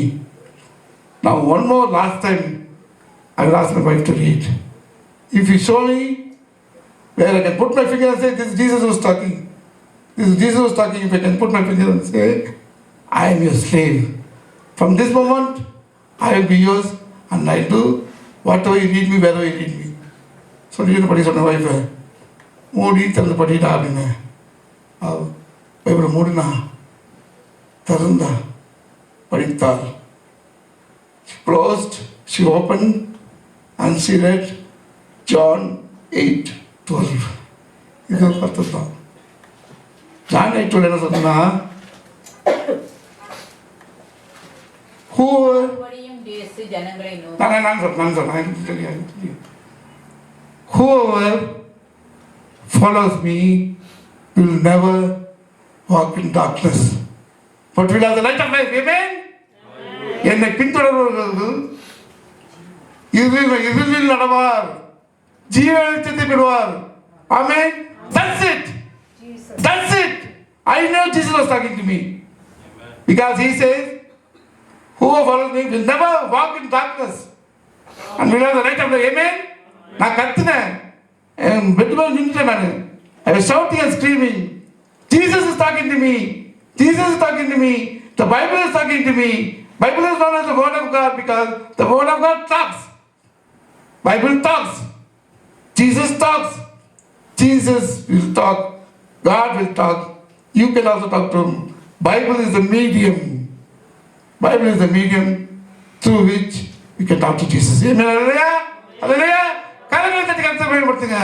Now one more last time, I will ask my wife to read. If you show me where I can put my finger and say, this is Jesus who is talking. This is Jesus who is talking. If I can put my finger and say, I am your slave. From this moment, I will be yours and I do whatever you need me, wherever you need me. சொல்லிட்டு படி சொன்ன wifi மூடி திறந்து படிட்டா அப்படின்னு. பைபிளை மூடினா திறந்தா படித்தாள். She closed, she opened and she read John 8:12. இது அர்த்தம் தான். John 8:12 என்ன சொன்னா, whoever follows me will never walk in darkness but will have the light of life. Amen. என்னை பின்தொடர்பவர்கள் இருளில் நடவார், ஜீவ வெளிச்சத்தை பெறுவார். Amen. That's it. That's it. I know Jesus was talking to me because he says, whoever follows me will never walk in darkness and will have the light of life. Amen. நான் கத்துனேன், bed மேல் நின்றுட்டேன். நான் I was shouting and screaming, Jesus is talking to me. Jesus is talking to me. The Bible is talking to me. Bible is known as the Word of God because the Word of God talks. Bible talks. Jesus talks. Jesus will talk. God will talk. You can also talk to him. Bible is the medium. Bible is the medium through which we can talk to Jesus. Amen. Hallelujah. Hallelujah. கரங்களை தட்டி கருத்தை பயன்படுத்துங்க.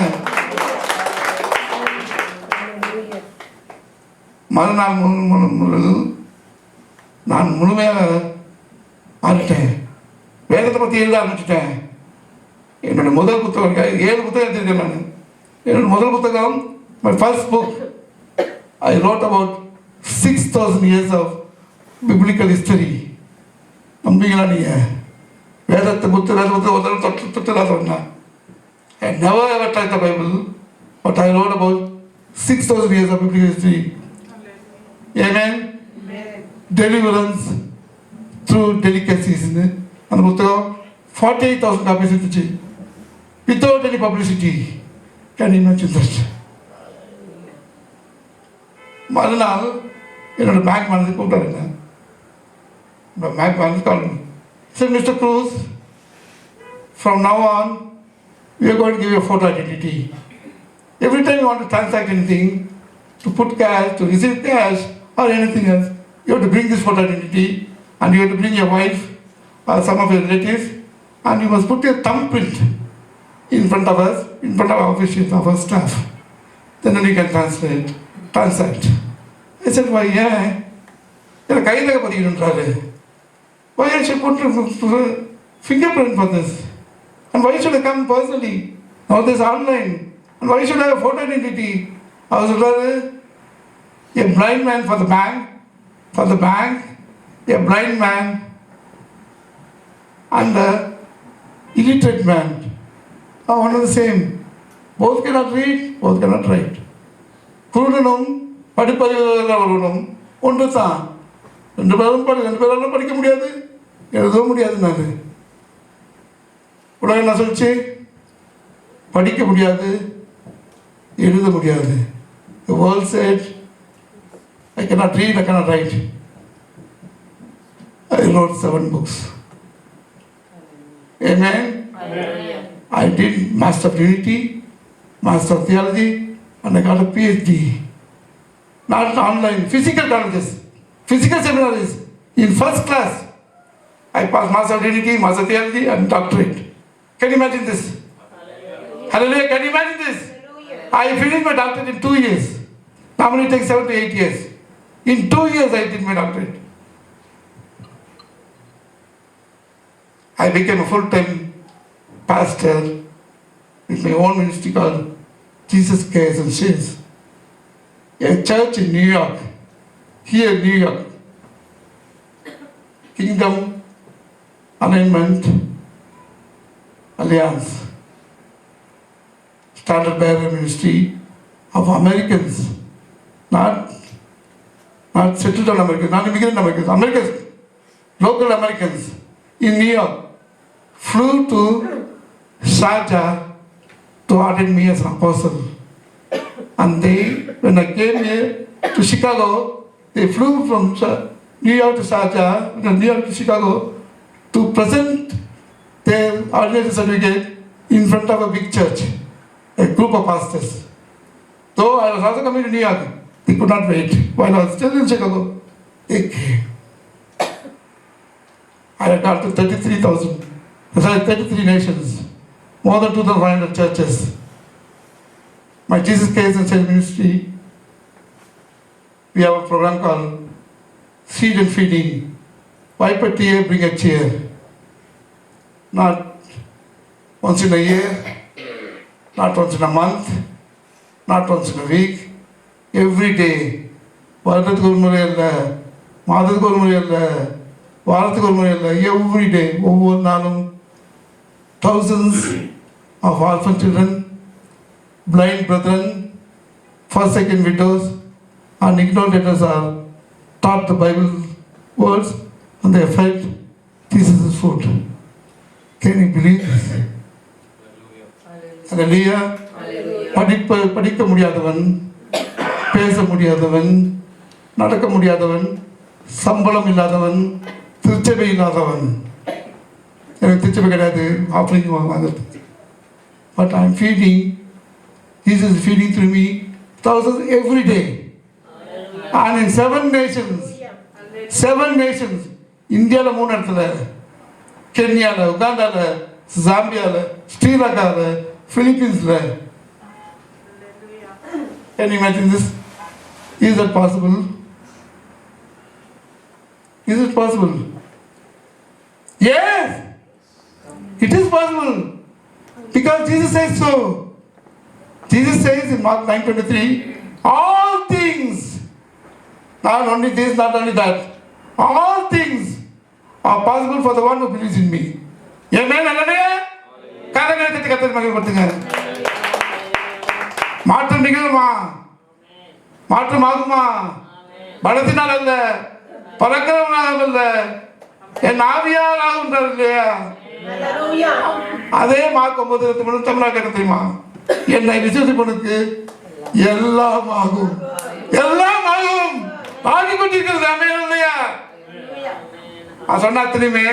மறுநாள் முதல் நான் முழுமையாக மாறிட்டேன். வேதத்தை பற்றி எழுத ஆரம்பிச்சுட்டேன். என்னோட முதல் புத்தகம் 7 புத்தகம் எடுத்திருக்கேன் நான். என்னோட முதல் புத்தகம், my first book, I wrote about 6,000 years of biblical history. நம்பிங்களா நீங்க? வேதத்தை புத்தகத்தை ஒரு தடவை தொட்டு சொன்னேன். I never ever touched the Bible, but I wrote about 6,000 years of biblical history. Amen. Deliverance through delicacies. அந்த புத்தகம் 48,000 copies இருந்துச்சு. Without any publicity. Can you imagine that? மறுநாள் என்னோட பேங்க் மேனேஜர் கூப்பிட்டாருங்க. பேங்க் மேனேஜர் கால் பண்ணி, said, Mr. Cruz, from now on, we are going to give you a photo identity. Every time you want to transact anything, to put cash, to receive cash, or anything else, you have to bring this photo identity, and you have to bring your wife or some of your relatives, and you must put your thumbprint in front of us, in front of our officials, of our staff. Then only you can transact. I said, why, yeah? You're a guy like why I should put fingerprint for this? And why should I come personally? Now this online. And why should I have a photo identity? I was a blind man for the bank, a blind man, and a illiterate man. Are one of the same. Both cannot read, both cannot write. குருடனும் படிப்பறிவுள்ளவனும் ஒன்று தான். ரெண்டு பேராலும் படிக்க முடியாது, எழுதவும் முடியாது. நான் உலகம் என்ன சொல்லிச்சு? படிக்க முடியாது, எழுத முடியாது. The world said, I cannot read, I cannot write. I wrote 7 books. Amen. Amen. I did Master of Divinity, Master of Theology, and I got a PhD. Not online, physical colleges, physical seminaries. In first class, I passed Master of Divinity, Master of Theology, and doctorate. Can you imagine this? Hallelujah. Hallelujah. Can you imagine this? Hallelujah. I finished my doctorate in 2 years. Normally it takes 7 to 8 years. In 2 years I did my doctorate. I became a full-time pastor with my own ministry called Jesus Cares and Shares. A church in New York, here in New York. Kingdom Alignment Alliance, started by a ministry of Americans, not settled on Americans, not immigrant Americans, local Americans in New York, flew to Sharjah to ordain me as an apostle. And when I came here to Chicago, they flew from New York to Sharjah, New York to Chicago, to present their ordination certificate in front of a big church, a group of pastors. Though I was also coming to New York, they could not wait. While I was still in Chicago, they came. I had got to 33 nations, more than 2,500 churches. My Jesus Cares and Shares ministry, we have a program called Seed and Feeding. Wipe a tear, bring a cheer. Not once in a year, not once in a month, not once in a week, every day. வருடத்துக்கு ஒரு முறை இல்லை, மாதத்துக்கு ஒரு முறை இல்லை, வாரத்துக்கு ஒரு முறை இல்லை, every day, ஒவ்வொரு நாளும் thousands of orphan children, blind brethren, first, second widows, and ignorant letters are taught the Bible words, and they are fed. This is the food. Can you believe this? Hallelujah. Hallelujah. படிக்க முடியாதவன், பேச முடியாதவன், நடக்க முடியாதவன், சம்பளம் இல்லாதவன், திருச்சபை இல்லாதவன். எனக்கு திருச்சபை கிடையாது, ஆஃபரிங் வாங்குறது. But I am feeding, Jesus is feeding through me thousands every day. And in 7 nations, இந்தியாவில் 3 இடத்துல, கென்யாவில், உகாண்டாவில், ஜாம்பியாவில், ஸ்ரீலங்காவில், பிலிப்பீன்ஸில். Can you imagine this? Is that possible? Is it possible? Yes! It is possible. Because Jesus says so. Jesus says in Mark 9:23, all things, not only this, not only that, all things are possible for the one who believes in me. Amen. Hallelujah. கரங்களை தட்டி கர்த்தரை மகிமைப்படுத்துங்க. மாற்றம் நிகழுமா? மாற்றம் ஆகுமா? பலத்தினால் அல்ல, பராக்கிரமத்தினால் அல்ல, என் ஆவியால் ஆகுன்றார் இல்லையா? அதே மார்க் 9:23 தமிழாக கேட்க தெரியுமா? என்னை விசுவாசிப்பவனுக்கு எல்லாம் ஆகும், எல்லாம் ஆகும், ஆகிக்கொண்டிருக்கிறது. ஆமென் இல்லையா? நான் சொன்ன அத்தனையுமே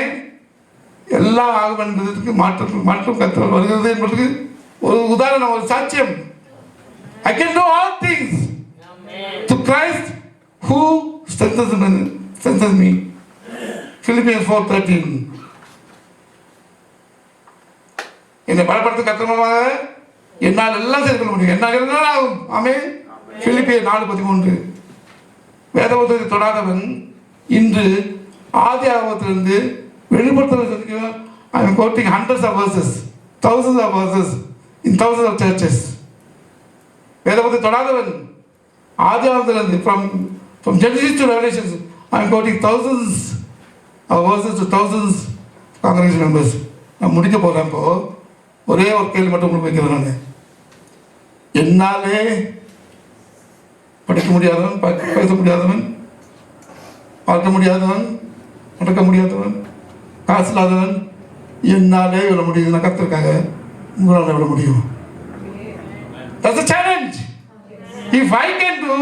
எல்லாம் ஆகும் என்பதற்கு மாற்றம் கர்த்தர் வருகிறது என்பதற்கு ஒரு உதாரணம், ஒரு சாட்சியம். I can do all things to Christ who strengthens me. Philippians 4:13. என்னை பலப்படுத்த கர்த்தருமாக என்னால் எல்லாம் செய்து கொள்ள முடியும், என்னால் எல்லாம் ஆகும். ஆமென். பிலிப்பியர் 4:13. வேதபுத்தகத்தை தொடாதவன் இன்று ஆதி ஆகமத்திலிருந்து வெளிப்படுத்துவதற்கு I am quoting hundreds of verses, thousands of verses in thousands of churches. வேதபுத்தகத்தை தொடாதவன் Aadhi ஆகமத்திலிருந்து from Genesis to Revelation I am quoting thousands of verses to thousands congregation members. நான் முடிக்க போகிறேன். இப்போ ஒரே ஒரு கேள்வி மட்டும் உங்களுக்கு வைக்கிறேன். நான் என்னாலே படிக்க முடியாதவன், பேச முடியாதவன், பார்க்க முடியாதவன், நடக்க முடியாதவன், காசு இல்லாதவன், என்னாலே விட முடியுது. நான் கற்றுக்காக உங்களால் விட முடியும். That's a challenge. If I can do,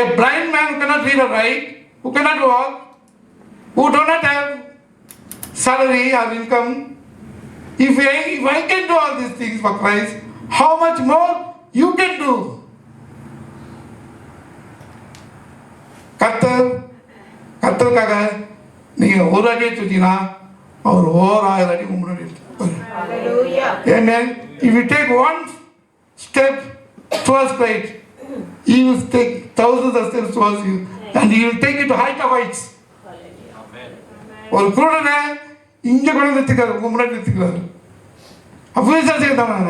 a blind man who cannot read or write, who cannot walk, who do not have salary or income, if I can do all these things for Christ, how much more you can do? கர்த்தருக்காக நீங்க ஒரு அடியை தூக்கினா அவர் 1000 அடி முன்னாடி எடுத்து. Amen. If you take one step towards Christ, He will take thousands of steps towards you, and He will take you to height of heights. ஒரு குருடனை இங்க கொண்டு நிறுத்திக்கிறார், உங்க முன்னாடி நிறுத்திக்கிறார். அப்பவே சார் செய்தவன்,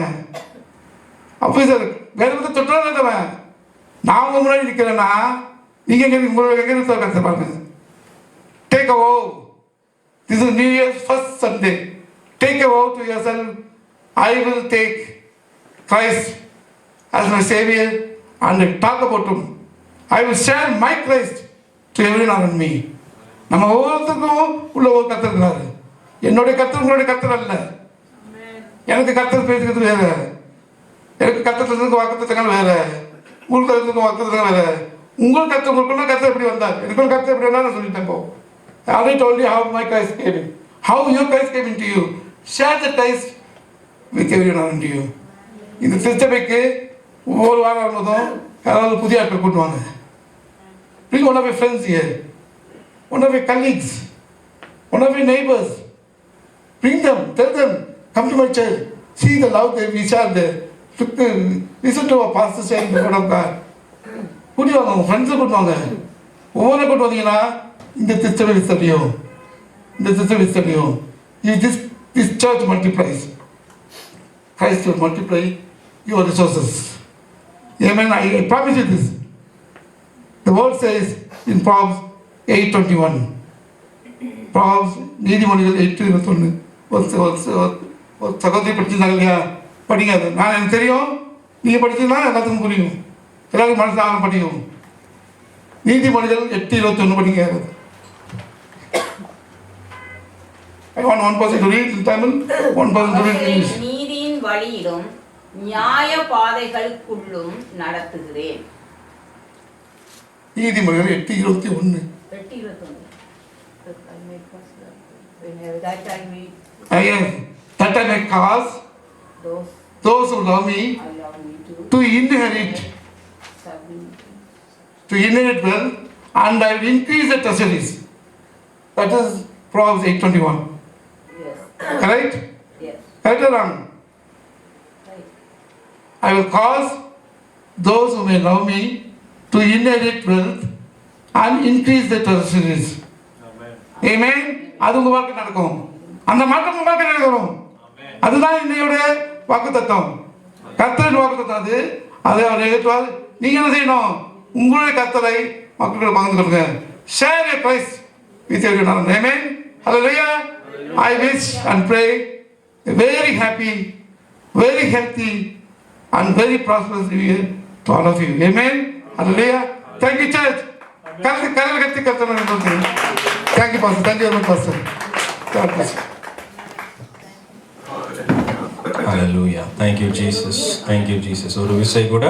அப்பவே சார் வேறு தொட்டாதவன். நான் உங்க முன்னாடி நிற்கிறேன்னா நீங்க எங்க நிறுத்த கற்றுப்பாங்க. Take a vow. This is New Year's first Sunday. Take a vow to yourself. I will take Christ as my Savior and talk about Him. I will share my Christ to everyone around me. நம்ம ஒவ்வொருத்தருக்கும் உள்ள ஒரு கர்த்தர் இருக்கிறாரு. என்னுடைய கர்த்தர் உங்களுடைய கர்த்தர் அல்ல. எனக்கு கர்த்தர் பேசுகிறது வேற, எனக்கு கர்த்தர் வாக்குத்தத்தங்கள் வேற, உங்களுக்கு வாக்குத்தத்தங்கள் வேற. உங்களுக்கு கர்த்தர் உங்களுக்குள்ள கர்த்தர் எப்படி வந்தார், எனக்கு கர்த்தர் எப்படி வந்தார் நான் சொல்லிட்டேன். இப்போ I already told you how my Christ came in, how your Christ came into you. Share the Christ with everyone around you. இந்த திருச்சபைக்கு ஒவ்வொரு வாரம் வரும்போதும் யாராவது புதிய ஆட்கள் கூட்டுவாங்க. Bring one of your friends here, one of your colleagues, one of your neighbors. Bring them, tell them, come to my church. See the love that we share there. Listen to our pastor sharing the word of God. கூட்டி வாங்க, உங்கள் ஃப்ரெண்ட்ஸை கூட்டு வாங்க. ஒவ்வொரு கூட்டு வந்தீங்கன்னா இந்த திருச்சபை விஸ்தரியும், இந்த திருச்சபை விஸ்தரியும். This church multiplies. Christ will multiply your resources. Amen. I promise you this. The word says in Proverbs 8:21. Proverbs நீதிமொழிகள் 8:21. ஒரு சகோதரி படிச்சிருந்தாங்க இல்லையா, படிங்க. அது நான் எனக்கு தெரியும், நீங்கள் படிச்சீங்கன்னா எல்லாத்துக்கும் புரியும், எல்லாருக்கும் மனசு ஆகும் படிக்கும். நீதிமொழிகள் 8:21 படிங்க. I want one person to read in Tamil, one person to read in English. நீதியின் வழியிலும் நியாய பாதைகளுக்குள்ளும் நடத்துகிறேன். நீதிமொழிகள் 8:21. 8:21. That I may cause those who love me to inherit wealth, and I will increase the treasuries. That is Proverbs 8:21. Yes. Correct? Yes. Correct or wrong? Right. I will cause those who may love me to inherit wealth and increase the treasuries. Amen. அது உங்க வாழ்க்கை நடக்கும். அந்த மாற்றம் உங்க வாழ்க்கை நடக்கும். அதுதான் இன்னையோட வாக்குத்தத்தம். கர்த்தரின் வாக்குத்தத்தம் அது. அதை அவர் ஏற்றுவார். நீங்க என்ன செய்யணும்? உங்களுடைய கர்த்தரை மக்களுக்கு பகிர்ந்து கொடுங்க. Share your Christ with everyone. Amen. Hallelujah. I wish and pray a very happy, very healthy and very prosperous new year to all of you. Amen. Hallelujah. Thank you, church. Thank you, Pastor. Thank you very much, Pastor. God bless you. Hallelujah. Thank you, Jesus. Thank you, Jesus. ஒரு விசை கூட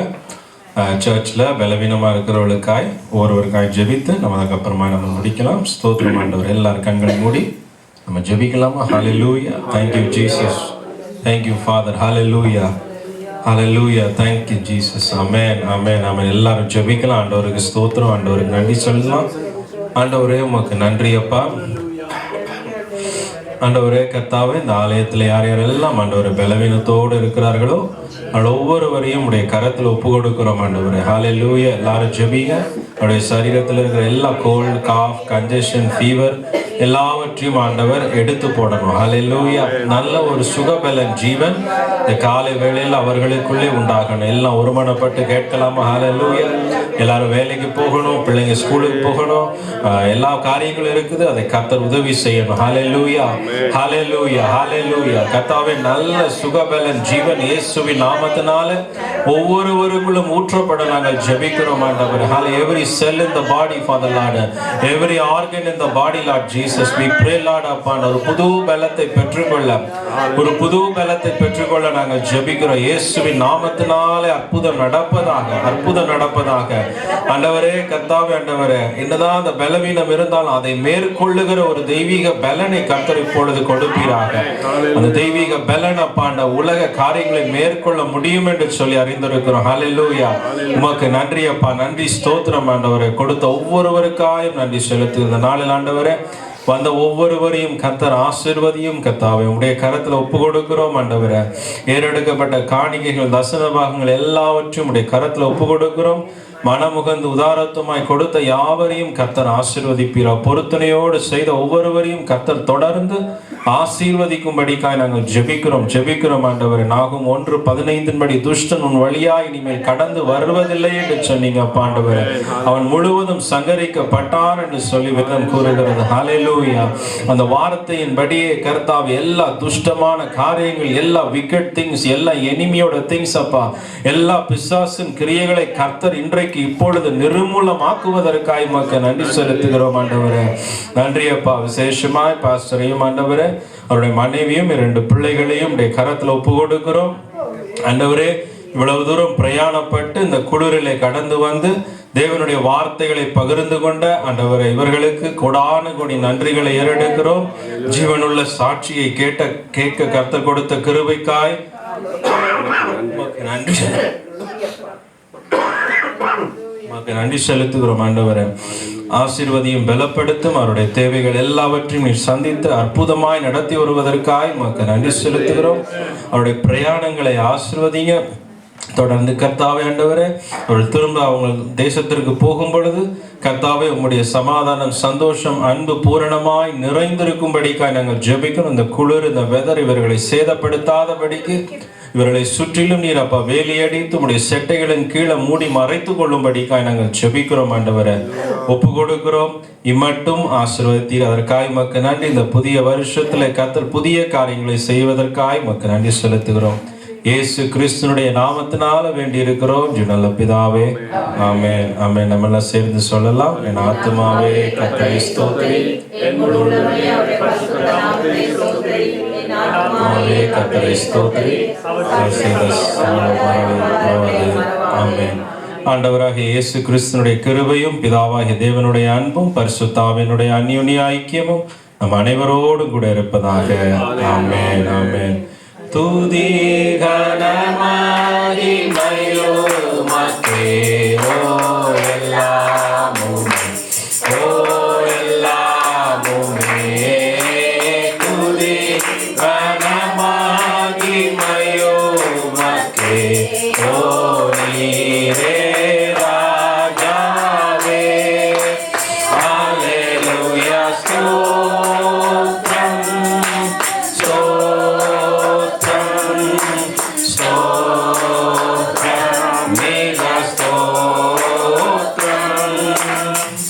சர்ச்சில் பலவீனமாக இருக்கிறவர்களுக்காய் ஒருவருக்காய் ஜெபித்து நம்ம அதுக்கப்புறமா நம்ம முடிக்கலாம். ஸ்தோத்திரம் ஆண்டவர். எல்லாரும் கண்களை மூடி நம்ம ஜெபிக்கலாமா? Hallelujah. Thank you, Jesus. Thank you, Father. Hallelujah. Hallelujah. Thank you, Jesus. Amen. Amen. Amen. எல்லாரும் ஜெபிக்கலாம். ஆண்டவருக்கு ஸ்தோத்திரம். ஆண்டவருக்கு நன்றி சொல்லலாம். ஆண்டவரே உமக்கு நன்றி அப்பா. ஆண்டவரே கர்த்தாவே, இந்த ஆலயத்தில் யார் யாரெல்லாம் ஆண்டவரே பலவீனத்தோடு இருக்கிறார்களோ அவள் ஒவ்வொருவரையும் உடைய கரத்தில் ஒப்பு கொடுக்கிறோம் ஆண்டவரே. ஹல்லேலூயா. எல்லாரும் ஜெபிங்க. அவருடைய சரீரத்தில் இருக்கிற எல்லா கோல்டு, காஃப், கன்ஜெஷன், ஃபீவர் எல்லாவற்றையும் ஆண்டவர் எடுத்து போடணும். ஹல்லேலூயா. நல்ல ஒரு சுகபலன் ஜீவன் இந்த காலை வேளையில் அவர்களுக்குள்ளே உண்டாகணும். எல்லாம் ஒருமனப்பட்டு கேட்கலாமா? ஹல்லேலூயா. எல்லாரும் வேலைக்கு போகணும், பிள்ளைங்க ஸ்கூலுக்கு போகணும், எல்லா காரியங்களும் இருக்குது. அதை கர்த்தர் உதவி செய்யணும். ஹல்லேலூயா. ஹல்லேலூயா. ஹல்லேலூயா. கர்த்தாவே நல்ல சுகபலன் ஜீவன் இயேசுவின் நாமத்தினால ஒவ்வொருவருக்குள்ளும் ஊற்றப்பட நாங்கள் ஜெபிக்கிறோம் ஆண்டவர். Every cell in the body, Father Lord, every organ in the body, Lord Jesus, we pray, Lord, upon ஒரு புது பலத்தை பெற்றுக்கொள்ள நாங்கள் ஜெபிக்கிறோம். இயேசுவின் நாமத்தினாலே அற்புதம் நடப்பதாக. ஆண்டவரே கர்த்தாவே, ஆண்டவரே, என்னதான் அந்த பலவீனம் இருந்தாலும் அதை மேற்கொள்ளுகிற ஒரு தெய்வீக பலனை கர்த்தர் இப்பொழுது கொடுப்பீராக. அந்த தெய்வீக பலன் அப்பா அந்த உலக காரியங்களை மேற்கொள்ள முடியும் என்று சொல்லி அறிந்திருக்கிறோம். ஹல்லேலூயா. உமக்கு நன்றி அப்பா. நன்றி ஸ்தோத்திரம் ஆண்டவரே. கொடுத்த ஒவ்வொருவருக்காயும் நன்றி செலுத்து. இந்த நாளில் ஆண்டவரே வந்த ஒவ்வொருவரையும் கர்த்தர் ஆசீர்வதியும். கர்த்தாவே உடைய கரத்தில் ஒப்பு கொடுக்கிறோம் ஆண்டவரே. ஏறெடுக்கப்பட்ட காணிக்கைகள், தசம பாகங்கள் எல்லாவற்றையும் உடைய கரத்தில் ஒப்பு கொடுக்கிறோம். மனமுகந்து உதாரத்துமாய் கொடுத்த யாவரையும் கர்த்தர் ஆசீர்வதிப்பீரார். பொருத்தனையோடு செய்த ஒவ்வொருவரையும் கர்த்தர் தொடர்ந்து ஆசீர்வதிக்கும்படிக்காய் நாங்கள் ஜெபிக்கிறோம் ஆண்டவரே. நாகும் 1:15 துஷ்டன் உன் வழியாய் இனிமேல் கடந்து வருவதில்லை என்று சொன்னீங்க ஆண்டவரே. அவன் முழுவதும் சங்கரிக்கப்பட்டான் என்று சொல்லி வேதம் கூறுகிறது. ஹல்லேலூயா. அந்த வார்த்தையின்படியே கர்த்தாவே எல்லா துஷ்டமான காரியங்கள், எல்லா விக்கெட் திங்ஸ், எல்லா எனிமியோட திங்ஸ் அப்பா, எல்லா பிசாசின் கிரியைகளை கர்த்தர் இன்றைக்கு இப்பொழுது நிர்மூலமாக்குவதற்காய் உமக்கு நன்றி செலுத்துகிறோம் ஆண்டவரே. நன்றி அப்பா. விசேஷமாய் பாஸ்டரையும் ஆண்டவரே, அவருடைய மனைவியும் 2 பிள்ளைகளையும் உடைய கரத்தில் ஒப்பு கொடுக்கிறோம் ஆண்டவரே. இவ்வளவு தூரம் பிரயாணப்பட்டு இந்த குளிரிலே கடந்து வந்து தேவனுடைய வார்த்தைகளை பகிர்ந்து கொண்ட ஆண்டவரே, இவர்களுக்கு கொடான கொடி நன்றிகளை ஏறெடுக்கிறோம். ஜீவனுள்ள சாட்சியை கேட்க கர்த்தர் கொடுத்த கிருபைக்காய் நன்றி செலுத்துகிறோம் ஆண்டவரே. ஆசீர்வதியும் பலப்படுத்தும். அவருடைய தேவைகள் எல்லாவற்றையும் நீர் சந்தித்து அற்புதமாய் நடத்தி வருவதற்காய் உமக்கு நன்றி செலுத்துகிறோம். அவருடைய பிரயாணங்களை ஆசீர்வதிங்க. தொடர்ந்து கர்த்தாவே ஆண்டவரே, அவர்கள் திரும்ப அவங்க தேசத்திற்கு போகும் பொழுது கர்த்தாவே உம்முடைய சமாதானம், சந்தோஷம், அன்பு பூரணமாய் நிறைந்திருக்கும்படிக்காய் நாங்கள் ஜெபிக்கிறோம். இந்த குளிர், இந்த வெதர் இவர்களை சேதப்படுத்தாதபடிக்கு இவர்களை சுற்றிலும் நீர் அப்பா வேலியடித்து உம்முடைய செட்டைகளின் கீழே மூடி மறைத்து கொள்ளும்படிக்காய் நாங்கள் ஜெபிக்கிறோம் ஆண்டவரே. ஒப்பு கொடுக்கிறோம். இம்மட்டும் ஆசீர்வதித்தீர். அதற்காய் உமக்கு நன்றி. இந்த புதிய வருஷத்துல கர்த்தர் புதிய காரியங்களை செய்வதற்காய் உமக்கு நன்றி செலுத்துகிறோம். இயேசு கிறிஸ்துனுடைய நாமத்தினால வேண்டி இருக்கிறோம் நல்ல பிதாவே. ஆமென் ஆமென். நம்ம எல்லாம் சேர்ந்து சொல்லலாம். என் ஆத்துமாவே கர்த்தரை ஸ்தோத்திரி, என் முழு உள்ளமே அவருடைய பரிசுத்த நாமத்தை ஸ்தோத்திரி. என் ஆத்துமாவே கர்த்தரை ஸ்தோத்திரி, அவர் செய்த மறவாதே. ஆமென். ஆண்டவராகிய இயேசு கிறிஸ்துனுடைய கிருபையும் பிதாவாகிய தேவனுடைய அன்பும் பரிசுத்த ஆவியினுடைய அந்யோன்ய ஐக்கியமும் நம் அனைவரோடும் கூட இருப்பதாக. ஆமென் ஆமென். துதி கன மகிமையோ உமக்கே, ஓ எல்லாமுமே, ஓ எல்லாமுமே. துதி கன மகிமையோ உமக்கே, ஓ நீரே ராஜாவே. ஹல்லேலூயா. ஸ்தோத்திரம் ஸ்தோத்திரம் ஸ்தோத்திரம் மிக ஸ்தோத்திரம்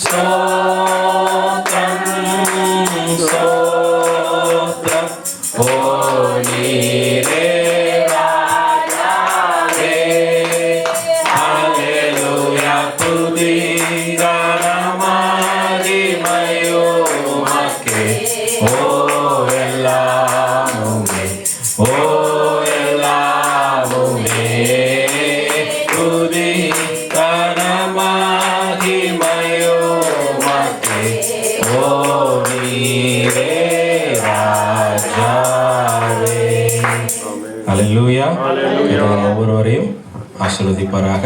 ஸ்தோத்திரம் ஸ்தோத்திரம். ஓ நீரே ராஜாவே. ஹல்லேலூயா. துதி கன மகிமையோ உமக்கே, ஓ எல்லாமுமே, ஓ எல்லாமுமே. துதி கன மகிமையோ உமக்கே, ஓ நீரே ராஜாவே. அல்லேலூயா. ஒவ்வொருவரையும் ஆசீர்வதிப்பாராக.